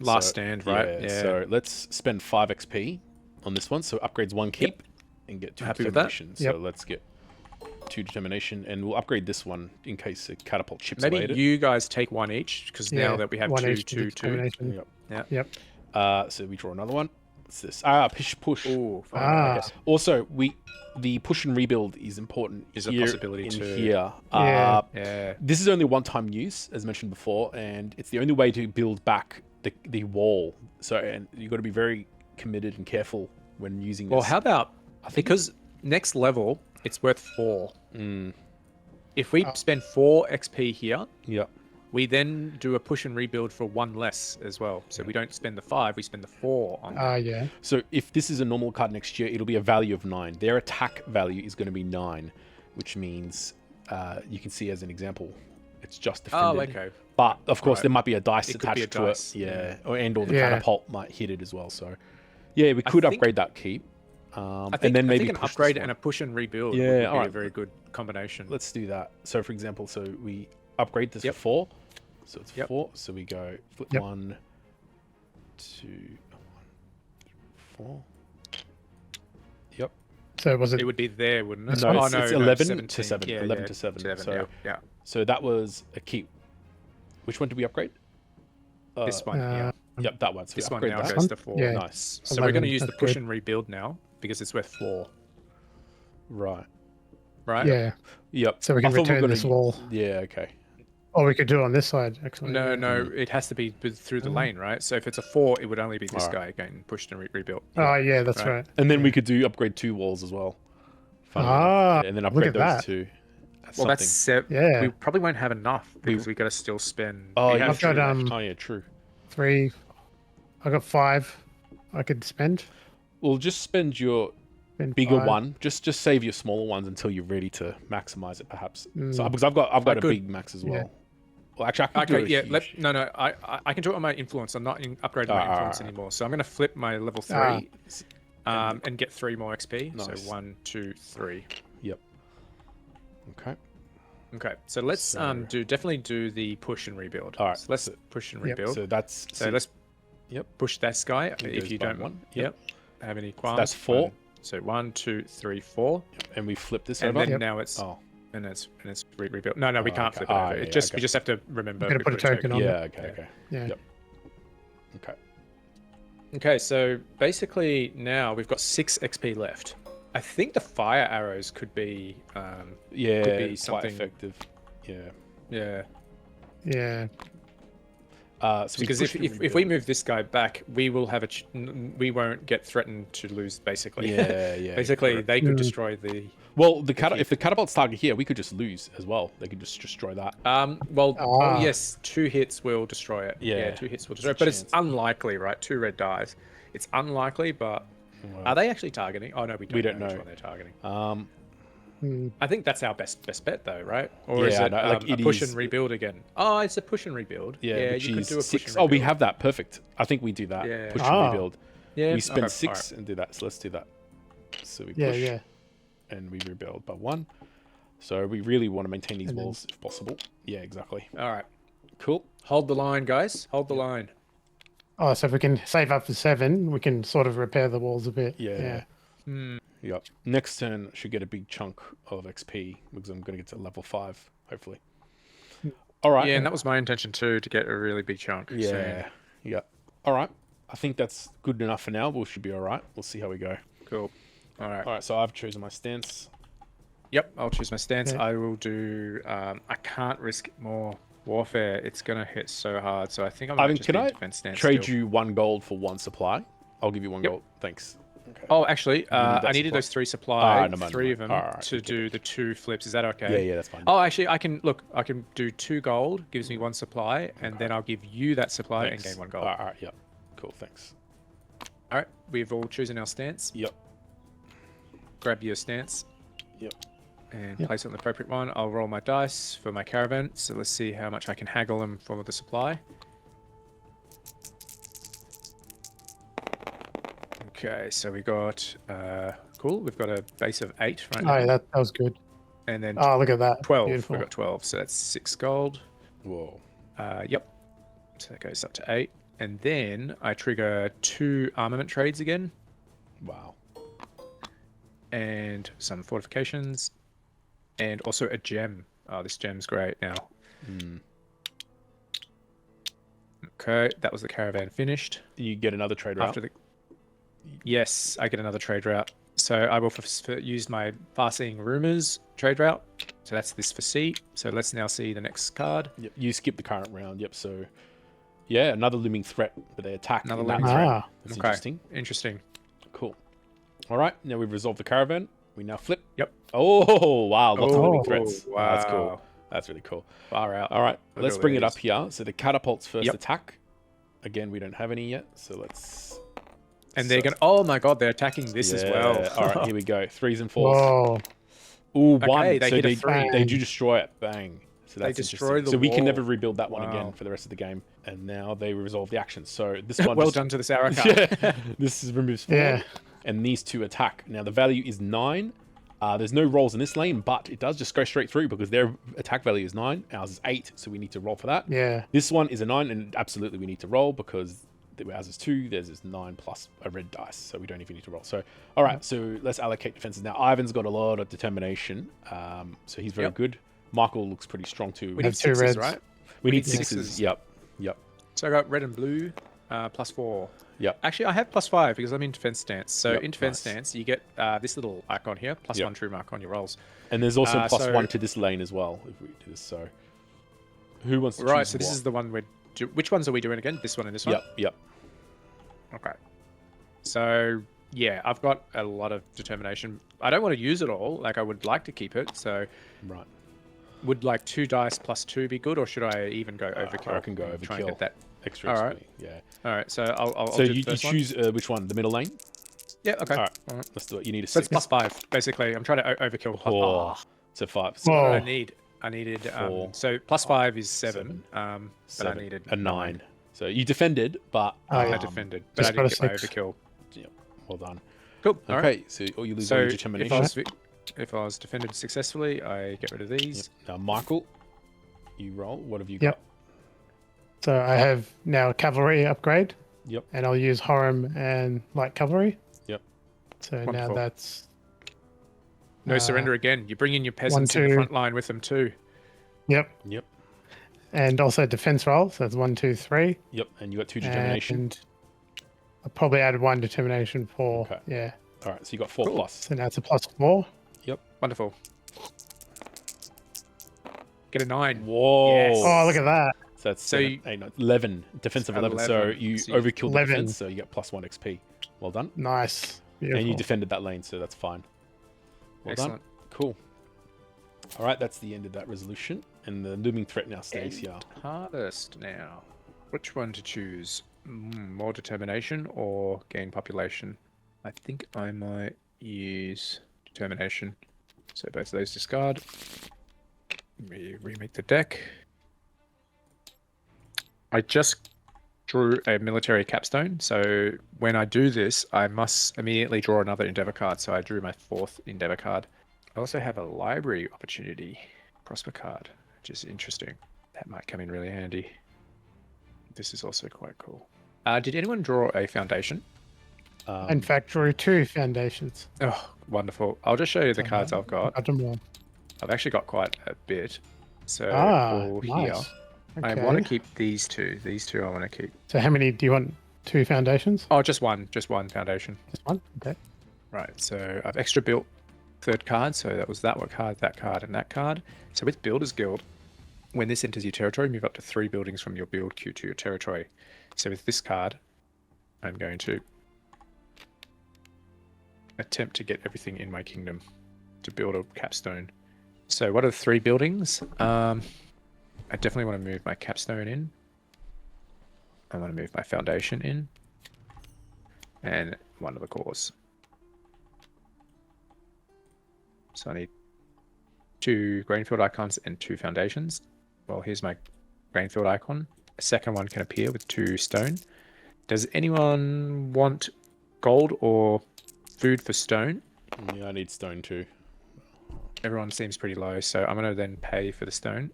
Last So, stand, right? Yeah. So let's spend 5 XP on this one. So upgrades 1 keep and get 2 Happy with that? determination. So Yep. let's get 2 determination and we'll upgrade this one in case it catapult chips Maybe later. you guys take 1 each, because now Yeah, that we have 1 2, each 2, 2. determination. Yep. Yeah. Yep. So we draw another one. What's this? Push. Ooh, fine. Ah. I guess. Also, the push and rebuild is important. Is a here possibility in too. here. Yeah. Yeah. This is only one-time use, as mentioned before, and it's the only way to build back the wall. So, and you've got to be very committed and careful when using this. Well, how about, because next level, it's worth 4. Mm, If we spend 4 XP here, yeah. we then do a push and rebuild for 1 less as well. So we don't spend the 5, we spend the 4 on that. Yeah. So if this is a normal card next year, it'll be a value of 9. Their attack value is going to be 9, which means you can see as an example, it's just defended. Oh, okay. But of course, Right. there might be a dice It could be attached a to dice, it. Yeah, yeah. or the Yeah. catapult might hit it as well. So, yeah, we could think- upgrade that keep, I think, and then maybe an push this upgrade one. and a push and rebuild Yeah, would be a alright. very good combination. Let's do that. So, for example, so we upgrade this Yep. for 4. So it's Yep. 4. So we go flip Yep. 1, 2, 4. Yep. So was it? It would be there, wouldn't it? No, it's 11 to 17. 7. Yeah, 11 yeah, to 7. So, yeah. so that was a keep. Which one did we upgrade? This one here. Yep, that one. So This we one upgrade now that. goes to 4. Yeah. Nice. So we're going to 11, use the that's push good. and rebuild now because it's worth 4, Right. right? Yeah. Yep. So we can I thought we were return gonna this wall. Yeah, okay. Or we could do it on this side, actually. No, it has to be through the lane, right? So if it's a 4, it would only be this Alright. guy getting pushed and rebuilt. Oh, yeah, that's Right. right. And then we could do upgrade 2 walls as well. Funnily Ah, enough. And then upgrade look at those that. 2. That's Well, that's something. 7. Yeah. We probably won't have enough because we got to still spend. Oh, we yeah, have I've got, 3 left. Oh, yeah, true. 3. I got 5. I could spend. Well, just spend your Spend bigger 5. one. Just save your smaller ones until you're ready to maximize it, perhaps. So Mm. because I've got a could- big max as well. Yeah. Well, actually, I could Okay, do yeah. a huge. I can do it on my influence. I'm not upgrading my influence anymore. So I'm going to flip my level 3 and get 3 more XP. Nice. So 1, 2, 3. Yep. Okay. Okay, so let's definitely do the push and rebuild. All right, so let's push and rebuild. So that's let's Yep. push this guy He if goes you by don't one. Yep. Have any qualms. that's 4. So 1, 2, 3, 4. And we flip this And over. then now it's and it's rebuilt. No, we can't flip it over. yeah, We just have to remember. Gotta put a token on Yeah. it. Okay. Yeah. Yep. Okay. Okay, so basically now we've got 6 XP left. I think the fire arrows could be Yeah. could be Quite something effective. Yeah. Yeah. Yeah. So Because if we move this guy back, we will have we won't get threatened to lose. Basically, yeah. basically, correct. they could destroy the. Well, if the catapults target here, we could just lose as well. They could just destroy that. Yes, 2 hits will destroy it. Yeah, 2 hits will destroy it, but it's unlikely, right? 2 red dice. It's unlikely, but are they actually targeting? Oh no, we don't know which one they're targeting. I think that's our best bet, though, right? Or is it a push and rebuild again? Oh, it's a push and rebuild. Yeah, you could do a 6. push and rebuild. Oh, we have that. Perfect. I think we do that. Yeah. Push and rebuild. Yeah, We spend okay, 6 and do that. So let's do that. So we push and we rebuild by 1. So we really want to maintain these walls if possible. Yeah, exactly. All right. Cool. Hold the line, guys. Hold the line. Oh, so if we can save up for 7, we can sort of repair the walls a bit. Yeah. Yep. Next turn should get a big chunk of XP because I'm going to get to level 5, hopefully. All right. Yeah, and that was my intention too, to get a really big chunk. Yeah. So. Yeah. All right. I think that's good enough for now. We should be all right. We'll see how we go. Cool. All right. All right. So I've chosen my stance. Yep. I'll choose my stance. Yeah. I will do. I can't risk more warfare. It's gonna hit so hard. So I think I'm. Ivan, just can be in I defense stance trade still. you 1 gold for 1 supply? I'll give you 1 gold. Thanks. Okay. Oh, actually, that I needed supply? those 3 supply, no, 3 of them Alright, to do the 2 flips. Is that okay? Yeah, yeah, that's fine. Oh, actually, I can do 2 gold, gives me 1 supply, and then I'll give you that supply and gain 1 gold. All right. Yep. Cool. Thanks. All right, we've all chosen our stance. Yep. Grab your stance. Yep. And place it on the appropriate one. I'll roll my dice for my caravan. So let's see how much I can haggle them for the supply. Okay, so we got cool. We've got a base of 8 right now. Oh, that was good. And then Oh, look at that. 12. Beautiful. We've got 12, so that's 6 gold. Whoa. Yep. So that goes up to 8. And then I trigger 2 armament trades again. Wow. And some fortifications. And also a gem. Oh, this gem's great now. Okay, that was the caravan finished. You get another trade route. Yes, I get another trade route. So I will use my far-seeing rumors trade route. So that's this for C. So let's now see the next card. Yep. You skip the current round. Yep. So, yeah, another looming threat, but they attack. Another in that looming threat. threat. That's Okay. interesting. Interesting. Cool. All right. Now we've resolved the caravan. We now flip. Yep. Oh, wow. Lots of looming threats. Wow. That's cool. That's really cool. Far out. All right. Look Let's at bring it these. up here. So the catapult's first Yep. attack. Again, we don't have any yet. So let's... And they're going to... Oh, my God. They're attacking this as well. All right. Here we go. 3s and 4s. Whoa. Ooh, Okay, 1. they So hit a 3. they do destroy it. Bang. So that's destroy interesting. the So we can never wall. rebuild that one Wow. again for the rest of the game. And now they resolve the action. So this one Well just- done to this arrow card. Yeah. This removes 4. Yeah. And these 2 attack. Now the value is 9. There's no rolls in this lane, but it does just go straight through because their attack value is 9. Ours is 8, so we need to roll for that. Yeah. This one is a 9, and absolutely we need to roll because ours is 2, theirs is 9 plus a red dice, so we don't even need to roll. So, all right, so let's allocate defenses. Now, Ivan's got a lot of determination, so he's very good. Michael looks pretty strong too. We have need 2 6s, reds. right? We need need 6s. sixes. Yep. So I got red and blue, plus 4. Yep. Actually, I have plus 5 because I'm in defense stance. So Yep, in defense nice. stance, you get this little icon here, plus Yep. 1 true mark on your rolls. And there's also plus so- 1 to this lane as well, if we do this. So, who wants to Right, choose so this what? is the one which ones are we doing again? This one and this one? Yep. Okay. So, yeah, I've got a lot of determination. I don't want to use it all. Like, I would like to keep it. So, Right. would like 2 dice plus 2 be good, or should I even go overkill? I can go and Try and overkill. get that. Extra All XP. right. Yeah. All right, so I'll So do you the first one. choose which one? The middle lane? Yeah, okay. All right. Let's do it. You need a So 6. it's plus 5, basically. I'm trying to overkill. Oh, so 5. So what Whoa. did I need? I needed 4, so plus 5 is 7. But I 7, needed a 9. So you defended, but Oh, yeah. I defended, but I Just got didn't a get my 6. overkill. yeah, well done. Cool. All right. Okay, so you lose So all your if I determination. was, If I was defended successfully, I get rid of these. Now, Michael, you roll. What have you Yep. got? So I have now a cavalry upgrade, Yep. and I'll use Horem and light cavalry. Yep. So Wonderful. now that's No surrender again. You bring in your peasants 1, in the 2. front line with them too. Yep. Yep. And also defense roll. So that's 1, 2, 3. Yep. And you got 2 determination. And I probably added 1 determination for Okay. yeah. All right. So you got 4 plus. So now it's a +4. Wonderful. Get a 9. Whoa. Yes. Oh, look at that. So that's So 7, 8, 9, 11. Defensive 11. So 11. you So you- overkilled the 11. defense, so you get +1 XP. Well done. Nice. Beautiful. And you defended that lane, so that's fine. Well Excellent. done. Cool. All right, that's the end of that resolution. And the looming threat now stays here. Hardest now. Which one to choose? More determination or gain population? I think I might use determination. So both of those discard. We remake the deck. I just drew a military capstone, so when I do this, I must immediately draw another Endeavor card. So I drew my 4th Endeavor card. I also have a library opportunity prosper card, which is interesting. That might come in really handy. This is also quite cool. Did anyone draw a foundation? In fact, drew 2 foundations. Oh, wonderful. I'll just show you the cards I've got. Got them all. I've actually got quite a bit. So all nice. here. I Okay. want to keep these two. These two I want to keep. So how many do you want? 2 foundations? Oh, just one. Just one foundation. Just one? Okay. Right, so I've extra built 3rd card, so that was that card, and that card. So with Builder's Guild, when this enters your territory, move up to 3 buildings from your build queue to your territory. So with this card, I'm going to attempt to get everything in my kingdom to build a capstone. So what are the 3 buildings? I definitely want to move my capstone in. I want to move my foundation in. And one of the cores. So I need 2 grainfield icons and 2 foundations. Well, here's my grainfield icon. A second one can appear with 2 stone. Does anyone want gold or food for stone? Yeah, I need stone too. Everyone seems pretty low, so I'm going to then pay for the stone.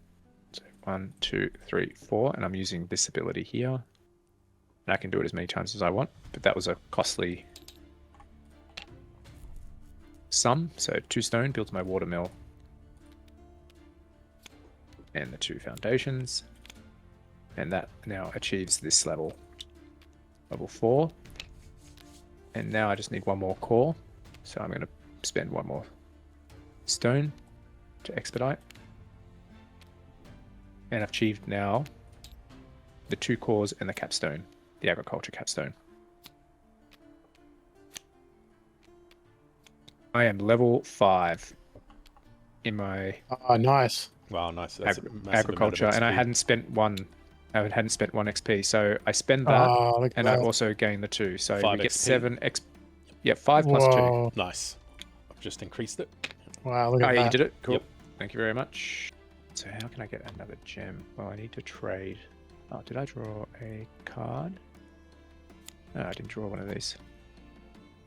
So 1, 2, 3, 4, and I'm using this ability here. And I can do it as many times as I want, but that was a costly sum. So 2 stone builds my watermill. And the 2 foundations. And that now achieves this level. Level 4. And now I just need 1 more core. So I'm going to spend 1 more stone to expedite. And I've achieved now the 2 cores and the capstone, the agriculture capstone. I am level 5 in my Oh, nice. Wow, nice. That's a massive amount of agriculture, and I XP. hadn't spent 1. I hadn't spent 1 XP, so I spend that, Oh, look at and I that. also gain the 2. So 5 we get XP. 7 X. Yeah, 5 plus 2. Whoa. Nice. I've just increased it. Wow, look Oh, at yeah, you that. did it? Cool. Yep. Thank you very much. So how can I get another gem? Well, I need to trade. Oh, did I draw a card? No, I didn't draw one of these.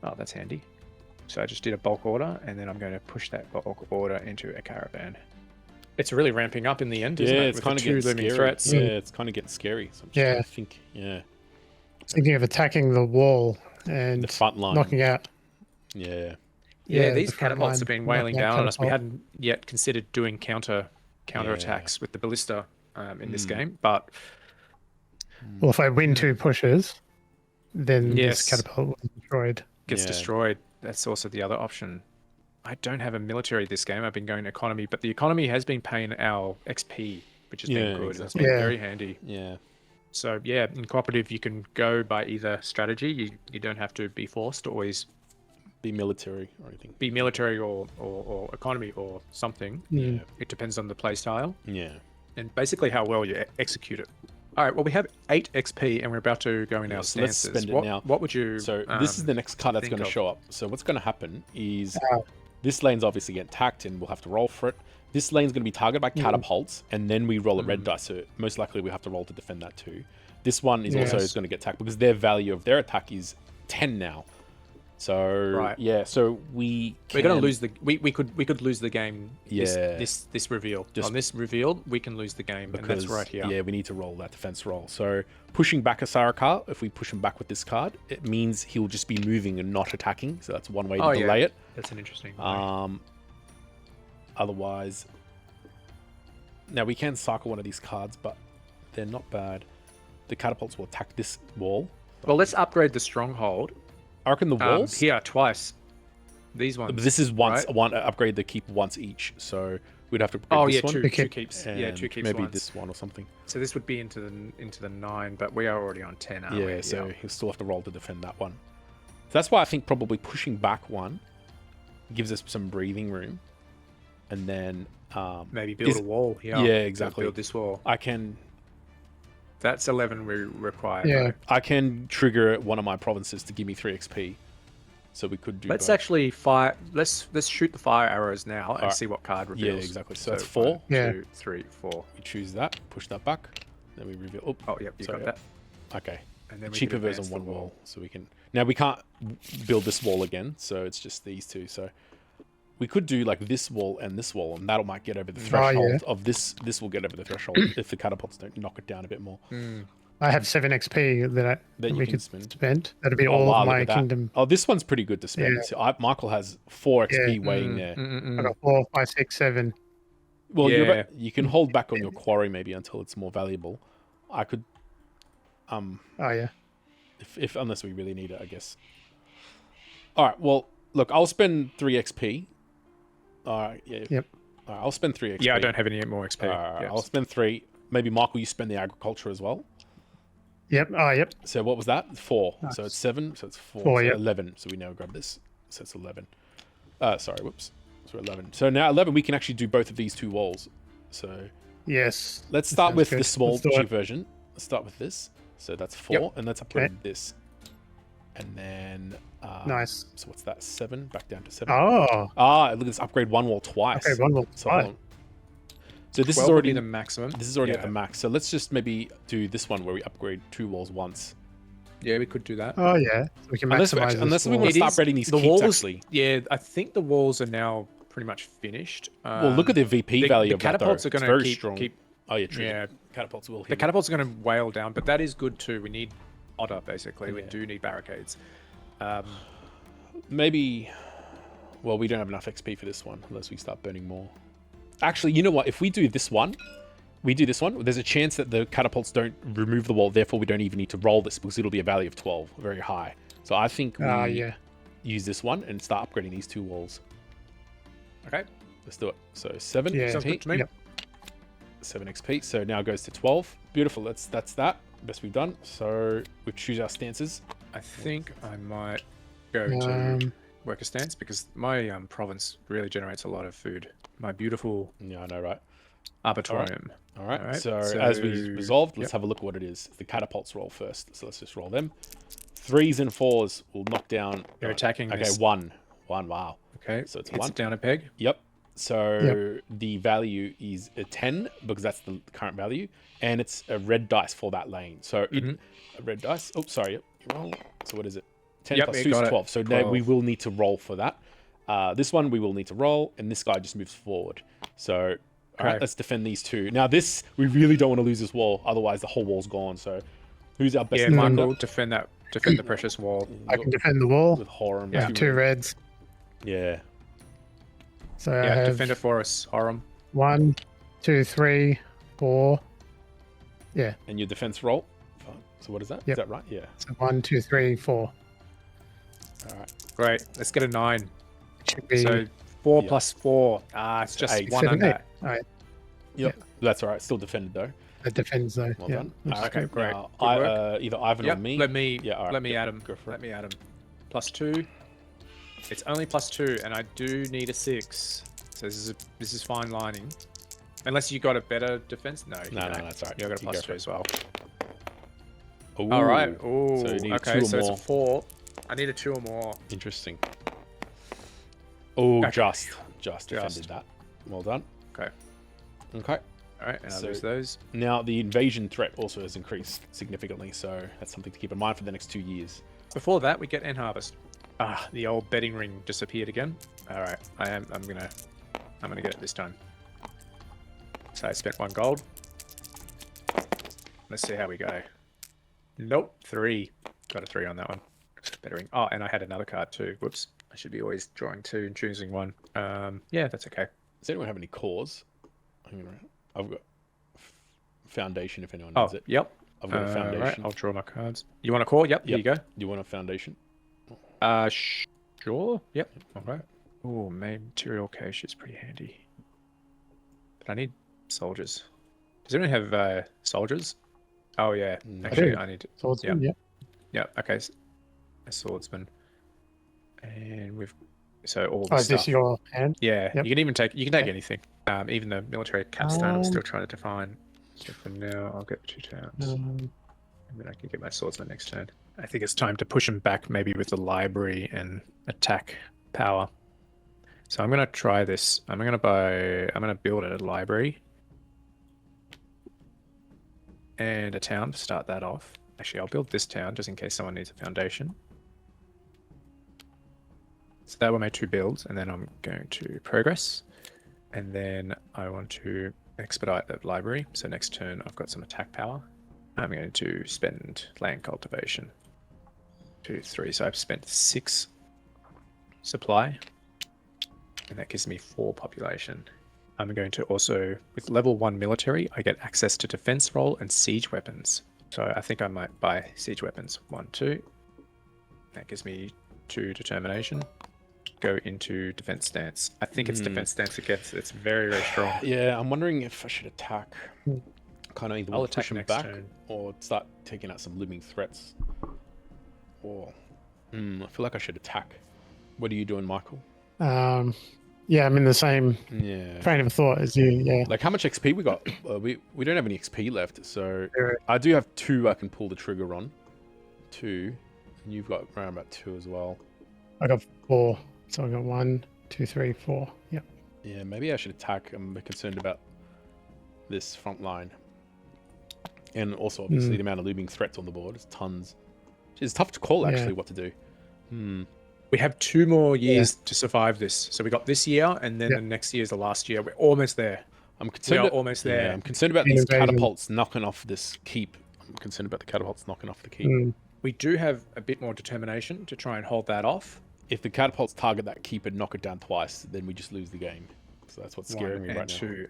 Oh, that's handy. So I just did a bulk order, and then I'm going to push that bulk order into a caravan. It's really ramping up in the end, isn't Yeah, it? it's With kind the of 2 getting looming scary. threats. Yeah, it's kind of getting scary. So I'm just Yeah. trying to think. Yeah. Thinking of attacking the wall and The front line. knocking out. Yeah. Yeah, the these front catapults line, have been knocking wailing out down on us. We catapult. hadn't yet considered doing counter Yeah. attacks with the ballista in this Mm. game, but Well, if I win 2 pushes, then Yes. this catapult will be destroyed. gets Yeah. destroyed. That's also the other option. I don't have a military this game. I've been going economy, but the economy has been paying our XP, which has Yeah, been good. It's exactly. been Yeah. very handy. Yeah. So yeah, in cooperative, you can go by either strategy. You don't have to be forced to always Be military or anything. be military or economy or something. Mm. It depends on the play style Yeah. and basically how well you execute it. All right, well, we have 8 XP and we're about to go in Yeah, our so let's stances. spend it what, now. what would you... So this is the next card that's think going to of? show up. So what's going to happen is Ah. this lane's obviously getting attacked and we'll have to roll for it. This lane's going to be targeted by catapults and then we roll a red dice. So most likely we have to roll to defend that too. This one is also Yes. going to get attacked because their value of their attack is 10 now. So yeah, so we're gonna lose the we could lose the game. Yeah. This reveal. Just on this reveal, we can lose the game, and that's right here. Yeah, we need to roll that defense roll. So pushing back a Sarkar, if we push him back with this card, it means he'll just be moving and not attacking. So that's one way to delay it. That's an interesting way. Otherwise, now we can cycle one of these cards, but they're not bad. The catapults will attack this wall. Well, let's upgrade the Stronghold. I reckon the walls here twice. These ones. But this is once right? one upgrade the keep once each, so we'd have to upgrade this one. Two keeps. And two keeps. Maybe once. this one or something. So this would be into the 9, but we are already on 10, aren't we? So he'll still have to roll to defend that one. So that's why I think probably pushing back one gives us some breathing room, and then maybe build a wall. Yeah, exactly. Build this wall. I can. That's 11 we require. Yeah. Though. I can trigger one of my provinces to give me 3 XP. So we could do. Let's both. actually fire. Let's shoot the fire arrows now and see what card reveals. Yeah, exactly. So that's 4. 1, 2, 3, 4. We choose that. Push that back. Then we reveal. Oh, yep. You got that. Okay. And then the cheaper version on one wall, so we can. Now we can't build this wall again, so it's just these two. So we could do like this wall, and that might get over the threshold of this. This will get over the threshold if the catapults don't knock it down a bit more. I have 7 XP that we could spend. That'd be all of my kingdom. Oh, this one's pretty good to spend. Yeah. So Michael has 4 XP waiting there. I got 4, 5, 6, 7. Well, you can hold back on your quarry maybe until it's more valuable. I could. Oh yeah. If unless we really need it, I guess. All right. Well, look, I'll spend 3 XP. All right. Yeah. Yep. All right, I'll spend 3 XP. Yeah, I don't have any more XP. I'll spend 3. Maybe Michael, you spend the agriculture as well. Yep. Oh, yep. So what was that? 4. Nice. So it's 7. So it's 4. 4, so yep. 11. So we now grab this. So it's 11. Sorry. Whoops. So 11. So now 11, we can actually do both of these 2 walls. So yes. Let's start with the small cheap version. Let's start with this. So that's 4, and let's upgrade this. And then nice. So what's that? 7 back down to 7. Oh. Look at this, upgrade one wall twice. Okay, one wall twice. So this is already the maximum. This is already at the max. So let's just maybe do this one where we upgrade 2 walls once. Yeah, we could do that. Oh yeah, we can maximize unless we want to start upgrading these keeps walls, actually. Yeah, I think the walls are now pretty much finished. Well, look at the VP value of that, though. Catapults are going to strong. Oh yeah, true. Yeah, catapults will hit. The catapults are going to whale down, but that is good too. We need otter basically. Yeah. We do need barricades. Maybe. Well, we don't have enough XP for this one unless we start burning more. Actually, you know what? If we do this one, there's a chance that the catapults don't remove the wall. Therefore, we don't even need to roll this because it'll be a value of 12, very high. So I think we use this one and start upgrading these 2 walls. Okay, let's do it. So 7 XP. Yep. 7 XP. So now it goes to 12. Beautiful. That's that. Best we've done. So we choose our stances. I think I might go to worker stance because my province really generates a lot of food. My beautiful. Yeah, I know, right? Arbitorium. All right. So as we resolved, let's have a look at what it is. The catapults roll first. So let's just roll them. 3s and 4s will knock down. They're attacking. Okay, 1. Wow. Okay. So it's Hits 1. It down a peg. Yep. So the value is a 10 because that's the current value, and it's a red dice for that lane. So a red dice. Oh, sorry. You roll. So what is it? 10 plus 2 is 12. So 12. Now we will need to roll for that. This one we will need to roll, and this guy just moves forward. So all right, let's defend these 2. Now this, we really don't want to lose this wall, otherwise the whole wall's gone. So who's our best? Yeah, Michael, defend the precious wall. I can defend the wall with Horum. Yeah, 2 reds. Yeah. So I have defend it for us, Horum. 1, 2, 3, 4. Yeah. And your defense roll. So what is that? Is that right? Yeah. So 1, 2, 3, 4. All right. Great. Let's get a 9. It should be so 4 plus 4. It's just 8. 1 under. 8. All right. Yep. That's all right. Still defended though. It defends though. Well done. Okay, great. Either Ivan or me. Let me add him. Let me add him. +2. It's only +2, and I do need a 6. So this is fine lining. Unless you got a better defense. No, that's all right. You got a +2 as well. Ooh. All right. Ooh. So you need okay, 2 or so more. it's a 4. I need a 2 or more. Interesting. Oh, just defended that. Well done. Okay. All right, and I lose those. Now the invasion threat also has increased significantly, so that's something to keep in mind for the next 2 years. Before that, we get End Harvest. Ah, the old betting ring disappeared again. All right, I'm gonna get it this time. So I spent 1 gold. Let's see how we go. Nope, 3. Got a 3 on that one. Better ring. Oh, and I had another card too. Whoops. I should be always drawing 2 and choosing 1. Yeah, that's okay. Does anyone have any cores? I've got foundation if anyone Oh, needs it. yep. I've got a foundation. Right, I'll draw my cards. You want a core? Yep, here you go. You want a foundation? Sure. Yep. Okay. Oh, material cache is pretty handy. But I need soldiers. Does anyone have soldiers? Oh yeah. Actually, I need. Swordsman, yeah. Yeah. Okay. A swordsman. And we've all the Oh, is stuff. this your hand? Yeah. Yep. You can take anything. Even the military capstone. I'm still trying to define. So for now, I'll get 2 towns, and then I can get my swordsman next turn. I think it's time to push him back, maybe with the library and attack power. So I'm gonna try this. I'm gonna build a library and a town to start that off. Actually, I'll build this town just in case someone needs a foundation. So that were my 2 builds, and then I'm going to progress, and then I want to expedite the library. So next turn, I've got some attack power. I'm going to spend land cultivation. 2, 3. So I've spent 6 supply, and that gives me 4 population. I'm going to also, with level 1 military, I get access to defense roll and siege weapons. So I think I might buy siege weapons. 1, 2. That gives me 2 determination. Go into defense stance. I think it's defense stance against. It's very, very strong. Yeah, I'm wondering if I should attack. Kind of either I'll push attack him back turn. or start taking out some looming threats. Or I feel like I should attack. What are you doing, Michael? Yeah, I'm in the same train of thought as you. Yeah. Like how much XP we got? We don't have any XP left, so I do have 2 I can pull the trigger on. 2, and you've got around about 2 as well. I got 4, so I got 1, 2, 3, 4. Yep. Yeah, maybe I should attack. I'm a bit concerned about this front line, and also obviously the amount of looming threats on the board. It's tons. It's tough to call actually what to do. We have 2 more years to survive this. So we got this year, and then the next year is the last year. We're almost there. I'm concerned. Almost there. Yeah, I'm concerned about these catapults knocking off this keep. I'm concerned about the catapults knocking off the keep. We do have a bit more determination to try and hold that off. If the catapults target that keep and knock it down twice, then we just lose the game. So that's what's scaring me right 2. now.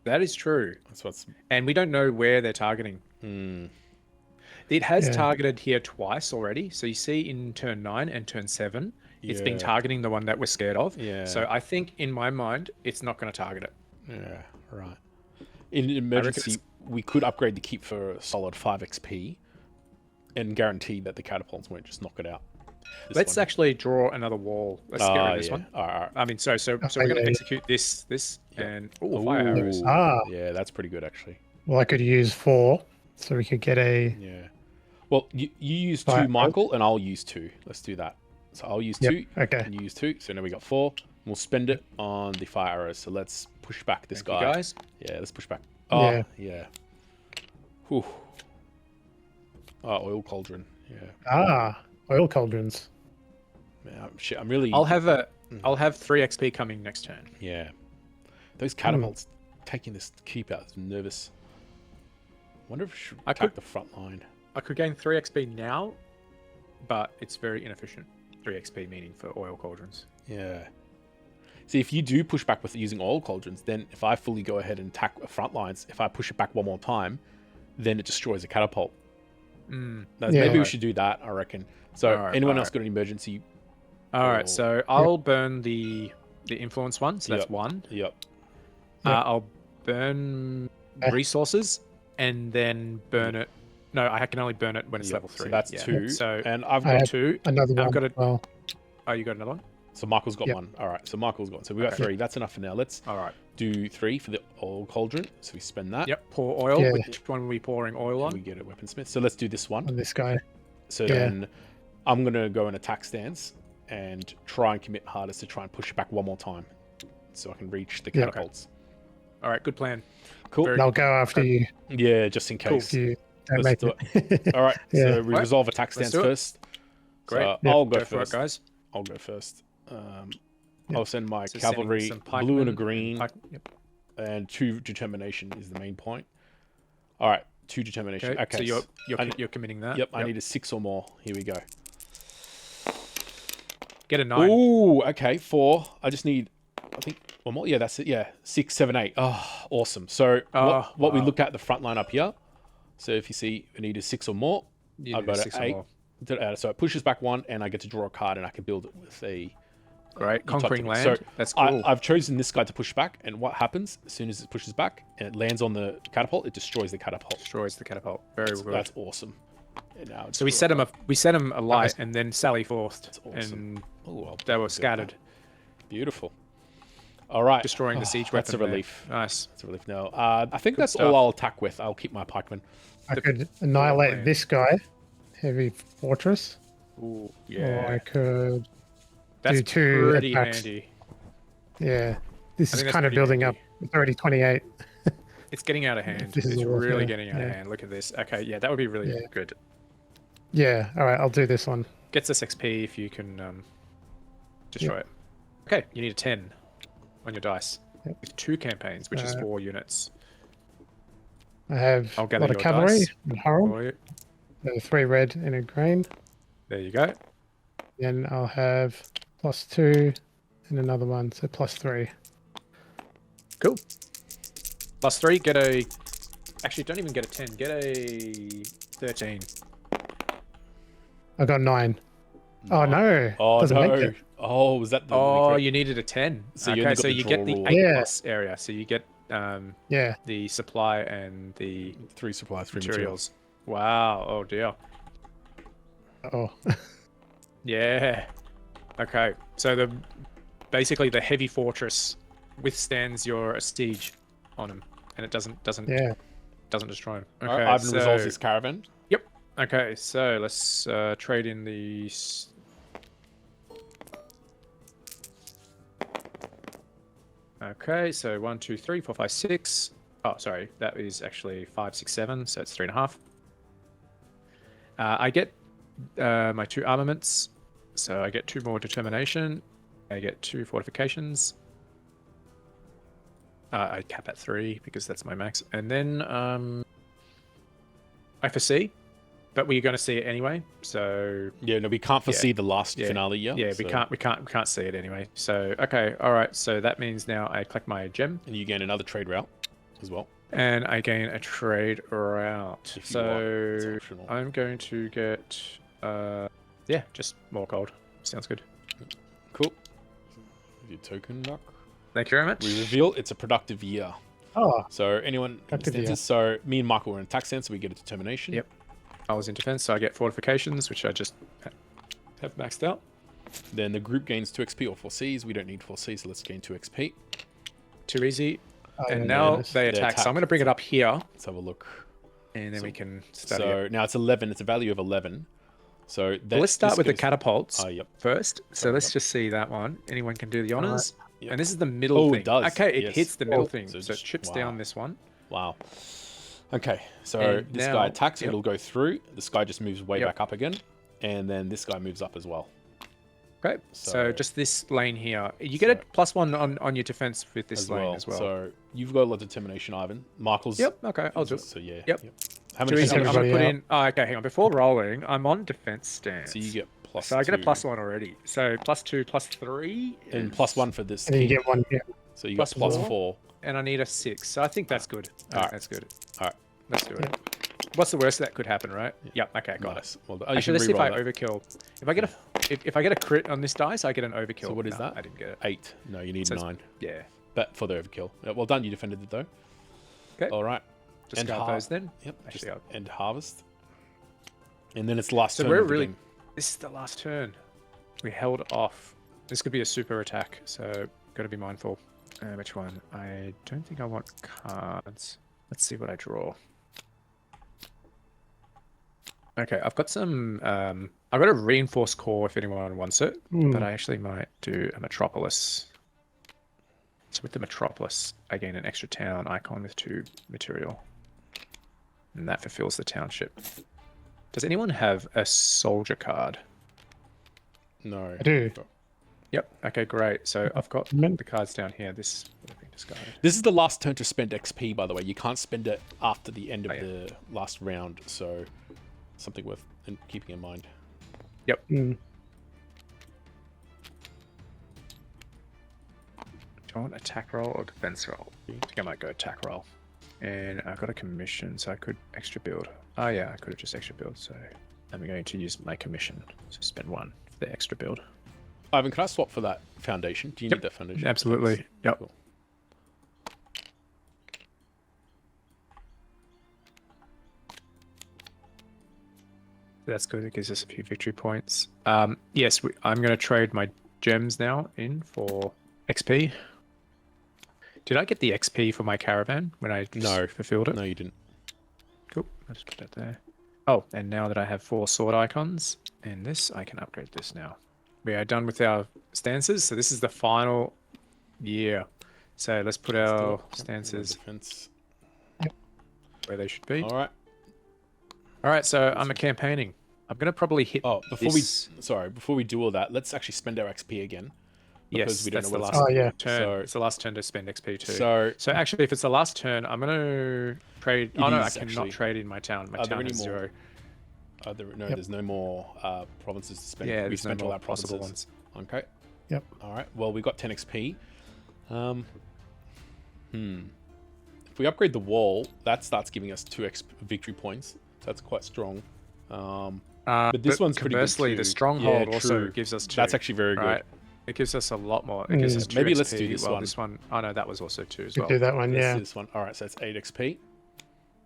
That is true. That's what's. And we don't know where they're targeting. It has targeted here twice already. So you see in turn 9 and turn 7, it's been targeting the one that we're scared of. Yeah. So I think in my mind, it's not going to target it. Yeah, right. In emergency, we could upgrade the keep for a solid 5 XP and guarantee that the catapults won't just knock it out. Let's actually draw another wall. Let's get rid of this one. All right. I mean, so we're going to execute this, and fire arrows. Yeah, that's pretty good actually. Well, I could use 4, so we could get a. Yeah. Well, you use 2, Michael, and I'll use 2. Let's do that. So I'll use 2. Okay. And you use 2. So now we got 4. We'll spend it on the fire arrows. So let's push back this guy. You guys. Yeah, let's push back. Oh, yeah. Whew. Oh, oil cauldron. Yeah. Oil cauldrons. Man, shit, I'm really. I'll have 3 XP coming next turn. Yeah. Those catapults taking this keep out. I'm nervous. Wonder if I should attack the front line. I could gain 3 XP now, but it's very inefficient. 3 XP meaning for oil cauldrons. Yeah. See, if you do push back with using oil cauldrons, then if I fully go ahead and attack front lines, if I push it back one more time, then it destroys a catapult. Maybe we should do that, I reckon. So anyone else got an emergency? All right, so I'll burn the influence one. So that's 1. Yep. I'll burn resources and then burn it. No, I can only burn it when it's level 3. So that's 2. So and I've got 2. Another one. I've got it. Well. Oh, you got another one? So Michael's got 1. All right. So Michael's got 1. So we got 3. That's enough for now. Let's do 3 for the oil cauldron. So we spend that. Yep. Pour oil. Yeah. Which one are we pouring oil on? We get a weaponsmith. So let's do this one. On this guy. So then I'm going to go in attack stance and try and commit hardest to try and push it back one more time so I can reach the catapults. All right. Good plan. Cool. They'll go after you. Yeah, just in case. You don't Let's make do it. All right. Yeah. So we resolve attack stance first. Great. So I'll go for it, first. guys. I'll go first. Yep. I'll send my So sending cavalry some blue and a pikemen green, Yep. and 2 determination is the main point. All right, 2 determination. Okay, So I- you're committing that. Yep, I need a 6 or more. Here we go. Get a 9. Ooh, okay, 4. I just need, I think, one more. Yeah, that's it. Yeah, 6, 7, 8. Oh, awesome. So what we wow. look at the front line up here. So if you see, I need a 6 or more. You I've need a got 6 an or 8. more. So it pushes back 1, and I get to draw a card, and I can build it with a... Great. Conquering land. So That's cool. I've chosen this guy to push back, and what happens as soon as it pushes back and it lands on the catapult, it destroys the catapult. Destroys the catapult. Very good. That's awesome. And now So we set them alight Nice. and then sally forth, That's awesome. and Oh, well, they were good. scattered, Beautiful. All right. destroying the siege weapon. That's a there. relief. Nice. That's a relief. No, I think that's stuff. all I'll attack with. I'll keep my pikemen. I could annihilate plan. this guy, heavy fortress, Ooh, or I could That's do 2 pretty attacks. handy. Yeah, this I is think that's kind of pretty building handy. up. It's already 28. It's getting out of hand. This is It's a really warfare, getting out of yeah. hand. Look at this. Okay, yeah, that would be really Yeah. good. Yeah, all right, I'll do this one. Gets us XP if you can destroy it. Okay, you need a 10 on your dice Yep. with 2 campaigns, which is 4 units. I have I'll a gather lot of your cavalry dice and Harold. for you. 3 red and a green. There you go. Then I'll have +2 and another one, so +3. Cool. +3, get a... Actually, don't even get a 10. Get a 13. I got 9. Oh no! Oh, Doesn't no. make it. Oh, was that the... Oh, you needed a 10. So you okay, only got so the you get the draw 8 rule. Yeah. plus area. So you get Yeah. the supply and the 3 supplies, 3 materials. Wow. Oh, dear. Oh. Yeah. Okay. So basically the heavy fortress withstands your siege on him, and it doesn't Yeah. destroy him. Okay. Alright, Ivan so, resolves his caravan. Yep. Okay. So let's trade in the. Okay. So 1, 2, 3, 4, 5, 6. Oh, sorry. That is actually 5, 6, 7. So it's 3.5. I get my 2 armaments. So I get 2 more determination. I get 2 fortifications. I cap at 3 because that's my max. And then I foresee, but we're going to see it anyway. So Yeah, no, we can't foresee the last yeah, finale yet. yeah, so- we can't see it anyway. So okay, all right. So that means now I collect my gem And you gain another trade route as well. and I gain a trade route. If you want. It's So optional. I'm going to get yeah, just more gold. Sounds good. Cool. Your token luck. Thank you very much. We reveal it's a productive year. Oh, So anyone Productive understands year. this? So me and Michael were in attack stance, so we get a determination. Yep. I was in defense, so I get fortifications, which I just have maxed out. Then the group gains 2 XP or 4Cs. We don't need 4Cs, so let's gain 2 XP. Too easy. I And don't now know this. they They attack. So attack. I'm going to bring it up here, Let's have a look. and then So- we can study So it. now it's 11. It's a value of 11. So that, Well, let's start this with the goes- catapults Yep. first. So Sorry, let's yep. just see that one. Anyone can do the honors. Yep. And this is the middle Oh, thing. it does, Okay, it yes. hits the middle Oh, thing. so So it just- chips wow. down this one. Wow. Okay, so And this now- guy attacks. yep. It'll go through. This guy just moves way Yep. back up again. And then this guy moves up as well. Okay, so So- just this lane here. You get a +1 on your defense with this As lane well. as well. So you've got a lot of determination, Ivan. Michael's... Yep, okay, I'll do it. So yeah. Yep. How Too many easy. I'm percentage? going to put Everybody in... Oh, okay, hang on. Before rolling, I'm on defense stance. So you get plus So I get a 2. +1 already. So +2, +3. And is- +1 for this And you team. get 1. Yeah. So you got +4. +4. And I need a 6. So I think that's good. Alright. That's good. Alright. Let's do it. What's the worst that could happen, right? Yep. Okay, got it. Nice. Well, you Actually, should let's see if I reroll that. overkill. If I get if I get a crit on this dice, I get an overkill. So what is No, that? I didn't get it. 8. No, you need So it's- 9. Yeah. But for the overkill. Well done, you defended it though. Okay. All right. Discard those then. Yep. Actually, Just I'll- end harvest. And then it's last So turn. we're of the really. game. This is the last turn. We held off. This could be a super attack, so got to be mindful. Which one? I don't think I want cards. Let's see what I draw. Okay, I've got some. I've got a reinforced core if anyone wants it, but I actually might do a metropolis. So with the metropolis, I gain an extra town icon with 2 material, and that fulfills the township. Does anyone have a soldier card? No. I do. Yep. Okay, great. So I've got Mint. the cards down here. This would have been discarded. This is the last turn to spend XP, by the way. You can't spend it after the end of Oh, yeah. the last round, so something worth keeping in mind. Yep. Mm. Do I want attack roll or defense roll? I think I might go attack roll. And I've got a commission, so I could extra build. Oh yeah, I could have just extra build. So I'm going to use my commission. So spend 1 for the extra build. Ivan, can I swap for that foundation? Do you Yep. need that foundation? Absolutely. Thanks. Yep. Cool. That's good. It gives us a few victory points. Yes, I'm going to trade my gems now in for XP. Did I get the XP for my caravan when I No. fulfilled it? No, you didn't. Cool. I'll just put that there. Oh, and now that I have 4 sword icons and this, I can upgrade this now. We are done with our stances, so this is the final year. So let's put our stances Defense. where they should be. All right. All right, so I'm a campaigning. I'm going to probably hit Oh, before we do all that, let's actually spend our XP again. Because Yes, we don't that's know the what last Oh, yeah. turn. So- It's the last turn to spend XP too. So, actually, if it's the last turn, I'm going to trade... It Oh, no, I is, cannot actually. trade in my town. My Are there town any is more? 0. there's no more provinces to spend. Yeah, We've there's no spent all more our possible provinces. ones. Okay. Yep. All right. Well, we got 10 XP. If we upgrade the wall, that starts giving us 2 victory points. So that's quite strong. But this one's pretty good conversely, too. the Stronghold Yeah, also true. gives us 2. That's actually very good. Right? It gives us a lot more. It gives us 2 Maybe let's XP. do this well, one. This one... Oh, no, that was also 2 as You well. do that one, Let's yeah. do this one. All right. So it's 8 XP.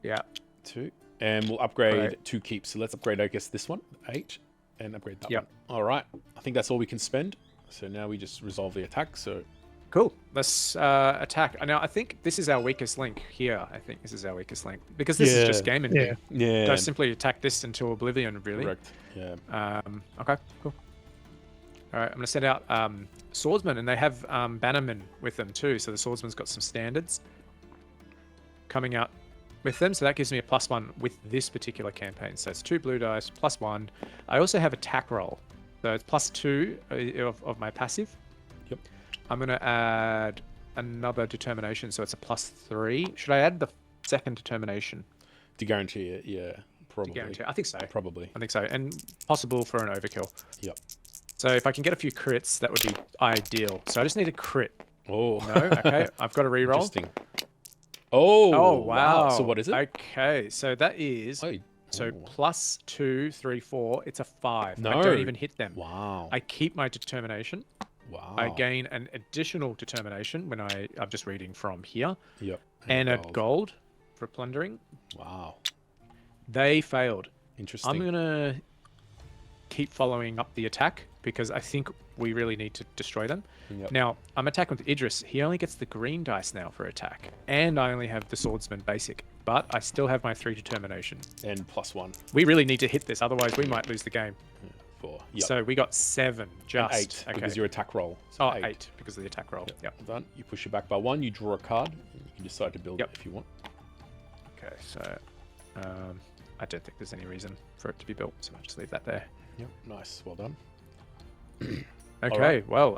Yeah. 2. And we'll upgrade Right. 2 keeps. So let's upgrade, I guess, this one, 8, and upgrade that Yep. one. All right. I think that's all we can spend. So now we just resolve the attack. So Cool. Let's attack. Now, I think this is our weakest link here. I think this is our weakest link. Because this is just game ending. Yeah. yeah, Don't simply attack this until oblivion, really. correct. Yeah. Okay, cool. All right, I'm going to send out swordsmen, and they have bannermen with them too. So the swordsman's got some standards coming out with them. So that gives me a +1 with this particular campaign. So it's 2 blue dice, +1. I also have attack roll. So it's +2 of my passive. Yep. I'm going to add another determination. So it's a +3. Should I add the second determination? To guarantee it, yeah. To Probably. guarantee? I think so. Probably. I think so. And possible for an overkill. Yep. So if I can get a few crits, that would be ideal. So I just need a crit. Oh. No? Okay. I've got a reroll. Interesting. Oh. Oh, wow. So what is it? Okay. So that is... Oh, So oh. +2, 3, 4. It's a 5. I No. don't even hit them. Wow. I keep my determination. Wow. I gain an additional determination when I'm just reading from here. Yep. And a gold for plundering. Wow. They failed. Interesting. I'm going to keep following up the attack because I think we really need to destroy them. Yep. Now, I'm attacking with Idris. He only gets the green dice now for attack. And I only have the swordsman basic. But I still have my 3 determination. And +1. We really need to hit this, otherwise we might lose the game. 4. Yep. So we got 7 just. And 8 okay. because your attack roll. So Oh, 8 because of the attack roll. Yep. Done. You push it back by 1. You draw a card. And you can decide to build Yep. it if you want. Okay, so I don't think there's any reason for it to be built, so I'll just leave that there. Yep. Nice. Well done. Okay, right. well,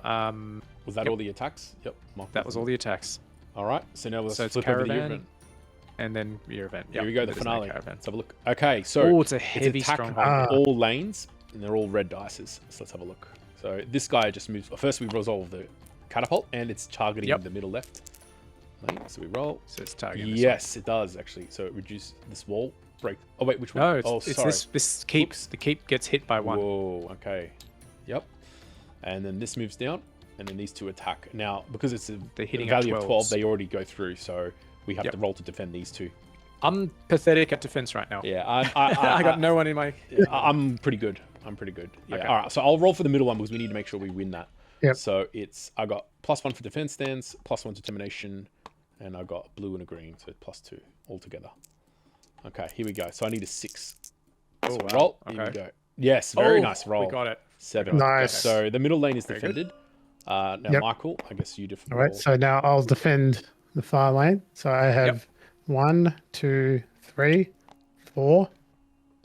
Was that Yep. all the attacks? Yep. Mark that was all the attacks. All right. So now let's So it's flip over the caravan. event. And then your event. Here Yep, we go. The there's no finale. caravan. Let's have a look. Okay. So Oh, it's a heavy attack stronghold. on all lanes, and they're all red dices. So let's have a look. So this guy just moves. First, we resolve the catapult, and it's targeting Yep. the middle left lane. So we roll. So it's targeting this Yes, it does actually. So it reduces this wall break. Oh wait, which one? one. No, it's, oh, it's sorry. this keeps the keep gets hit by 1. Whoa. Okay. Yep. And then this moves down, and then these 2 attack. Now, because it's a They're hitting at value of 12, 12s. they already go through. So we have Yep. to roll to defend these 2. I'm pathetic at defense right now. Yeah, I got no one in my. I'm pretty good. I'm pretty good. Yeah. Okay. All right. So I'll roll for the middle one because we need to make sure we win that. Yep. So I got +1 for defense stance, +1 determination, and I got blue and a green, so +2 altogether. Okay, here we go. So I need a 6. Oh, So wow. roll. Here we Okay. go. Yes, very Oh, nice roll. We got it. 7. Nice. So the middle lane is Very good. defended. Now, Yep. Michael, I guess you defend. All right, so now I'll defend the far lane. So I have 1, 2, 3, 4,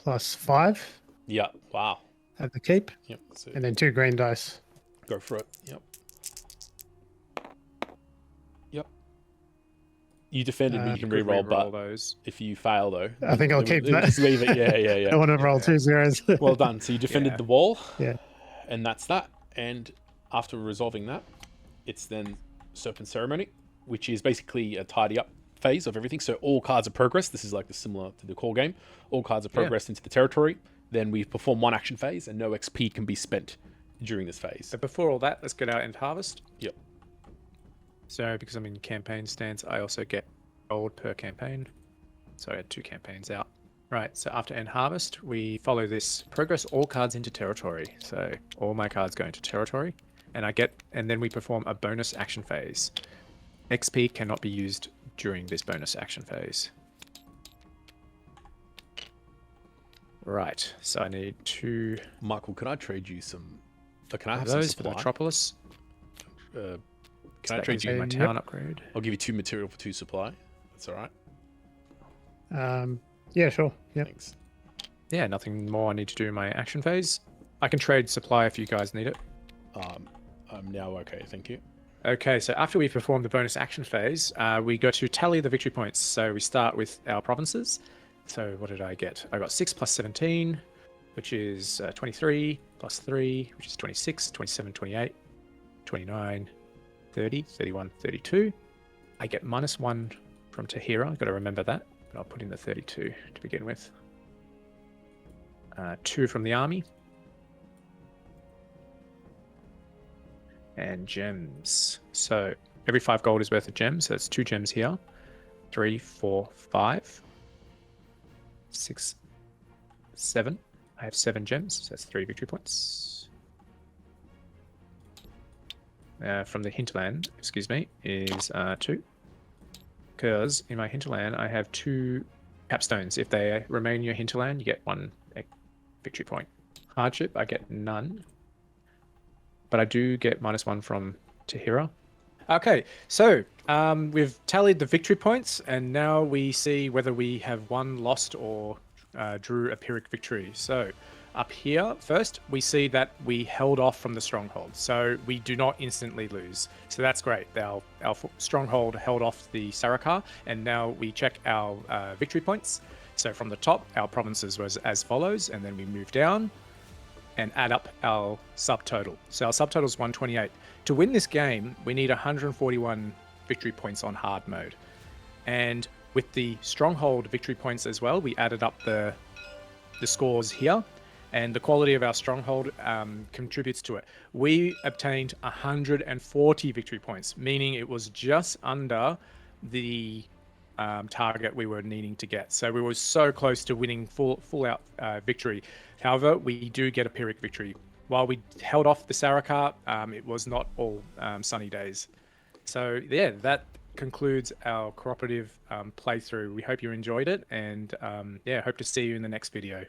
+5. Yeah. Wow. at the keep, Yep. So and then 2 green dice. go for it. Yep. Yep. You defended, but you can Could re-roll. re-roll But those. if you fail, though, I think I'll then keep we'll that. just leave it. Yeah, yeah, I yeah. want to roll 2 zeros. Well done. So you defended Yeah. the wall. Yeah. And that's that. And after resolving that, it's then Serpent Ceremony, which is basically a tidy up phase of everything. So all cards are progressed. This is like the similar to the core game. All cards are progressed into the territory. Then we perform 1 action phase, and no XP can be spent during this phase. But before all that, let's get out and harvest. Yep. So because I'm in campaign stance, I also get gold per campaign. So I had 2 campaigns out. Right, so after end harvest, we follow this progress all cards into territory. So all my cards go into territory, and then we perform a bonus action phase. XP cannot be used during this bonus action phase. Right, so I need 2 Michael, can I trade you some? Can I of have some those for the supply? Metropolis. Can So I that trade gives you? me my town upgrade. I'll give you 2 material for 2 supply. That's all right. Yeah, sure. Yep. Thanks. Yeah, nothing more I need to do in my action phase. I can trade supply if you guys need it. I'm now okay. Thank you. Okay, so after we perform the bonus action phase, we go to tally the victory points. So we start with our provinces. So what did I get? I got 6 plus 17, which is 23, plus 3, which is 26, 27, 28, 29, 30, 31, 32. I get -1 from Tahira. I've got to remember that. But I'll put in the 32 to begin with. 2 from the army. And gems. So every 5 gold is worth of gems. So that's 2 gems here. 3, 4, 5, 6, 7. I have 7 gems. So that's 3 victory points. From the hinterland, excuse me, is 2. Because in my hinterland, I have 2 capstones. If they remain in your hinterland, you get 1 victory point. Hardship, I get none. But I do get -1 from Tahira. Okay, so we've tallied the victory points, and now we see whether we have won, lost, or drew a Pyrrhic victory. So up here, first, we see that we held off from the Stronghold. So we do not instantly lose. So that's great. Our Stronghold held off the Sarikar, and now we check our victory points. So from the top, our provinces was as follows, and then we move down and add up our subtotal. So our subtotal is 128. To win this game, we need 141 victory points on hard mode. And with the Stronghold victory points as well, we added up the scores here, and the quality of our Stronghold contributes to it. We obtained 140 victory points, meaning it was just under the target we were needing to get. So we were so close to winning full out victory. However, we do get a Pyrrhic victory. While we held off the Sarikar, it was not all sunny days. So yeah, that concludes our cooperative playthrough. We hope you enjoyed it, and yeah, hope to see you in the next video.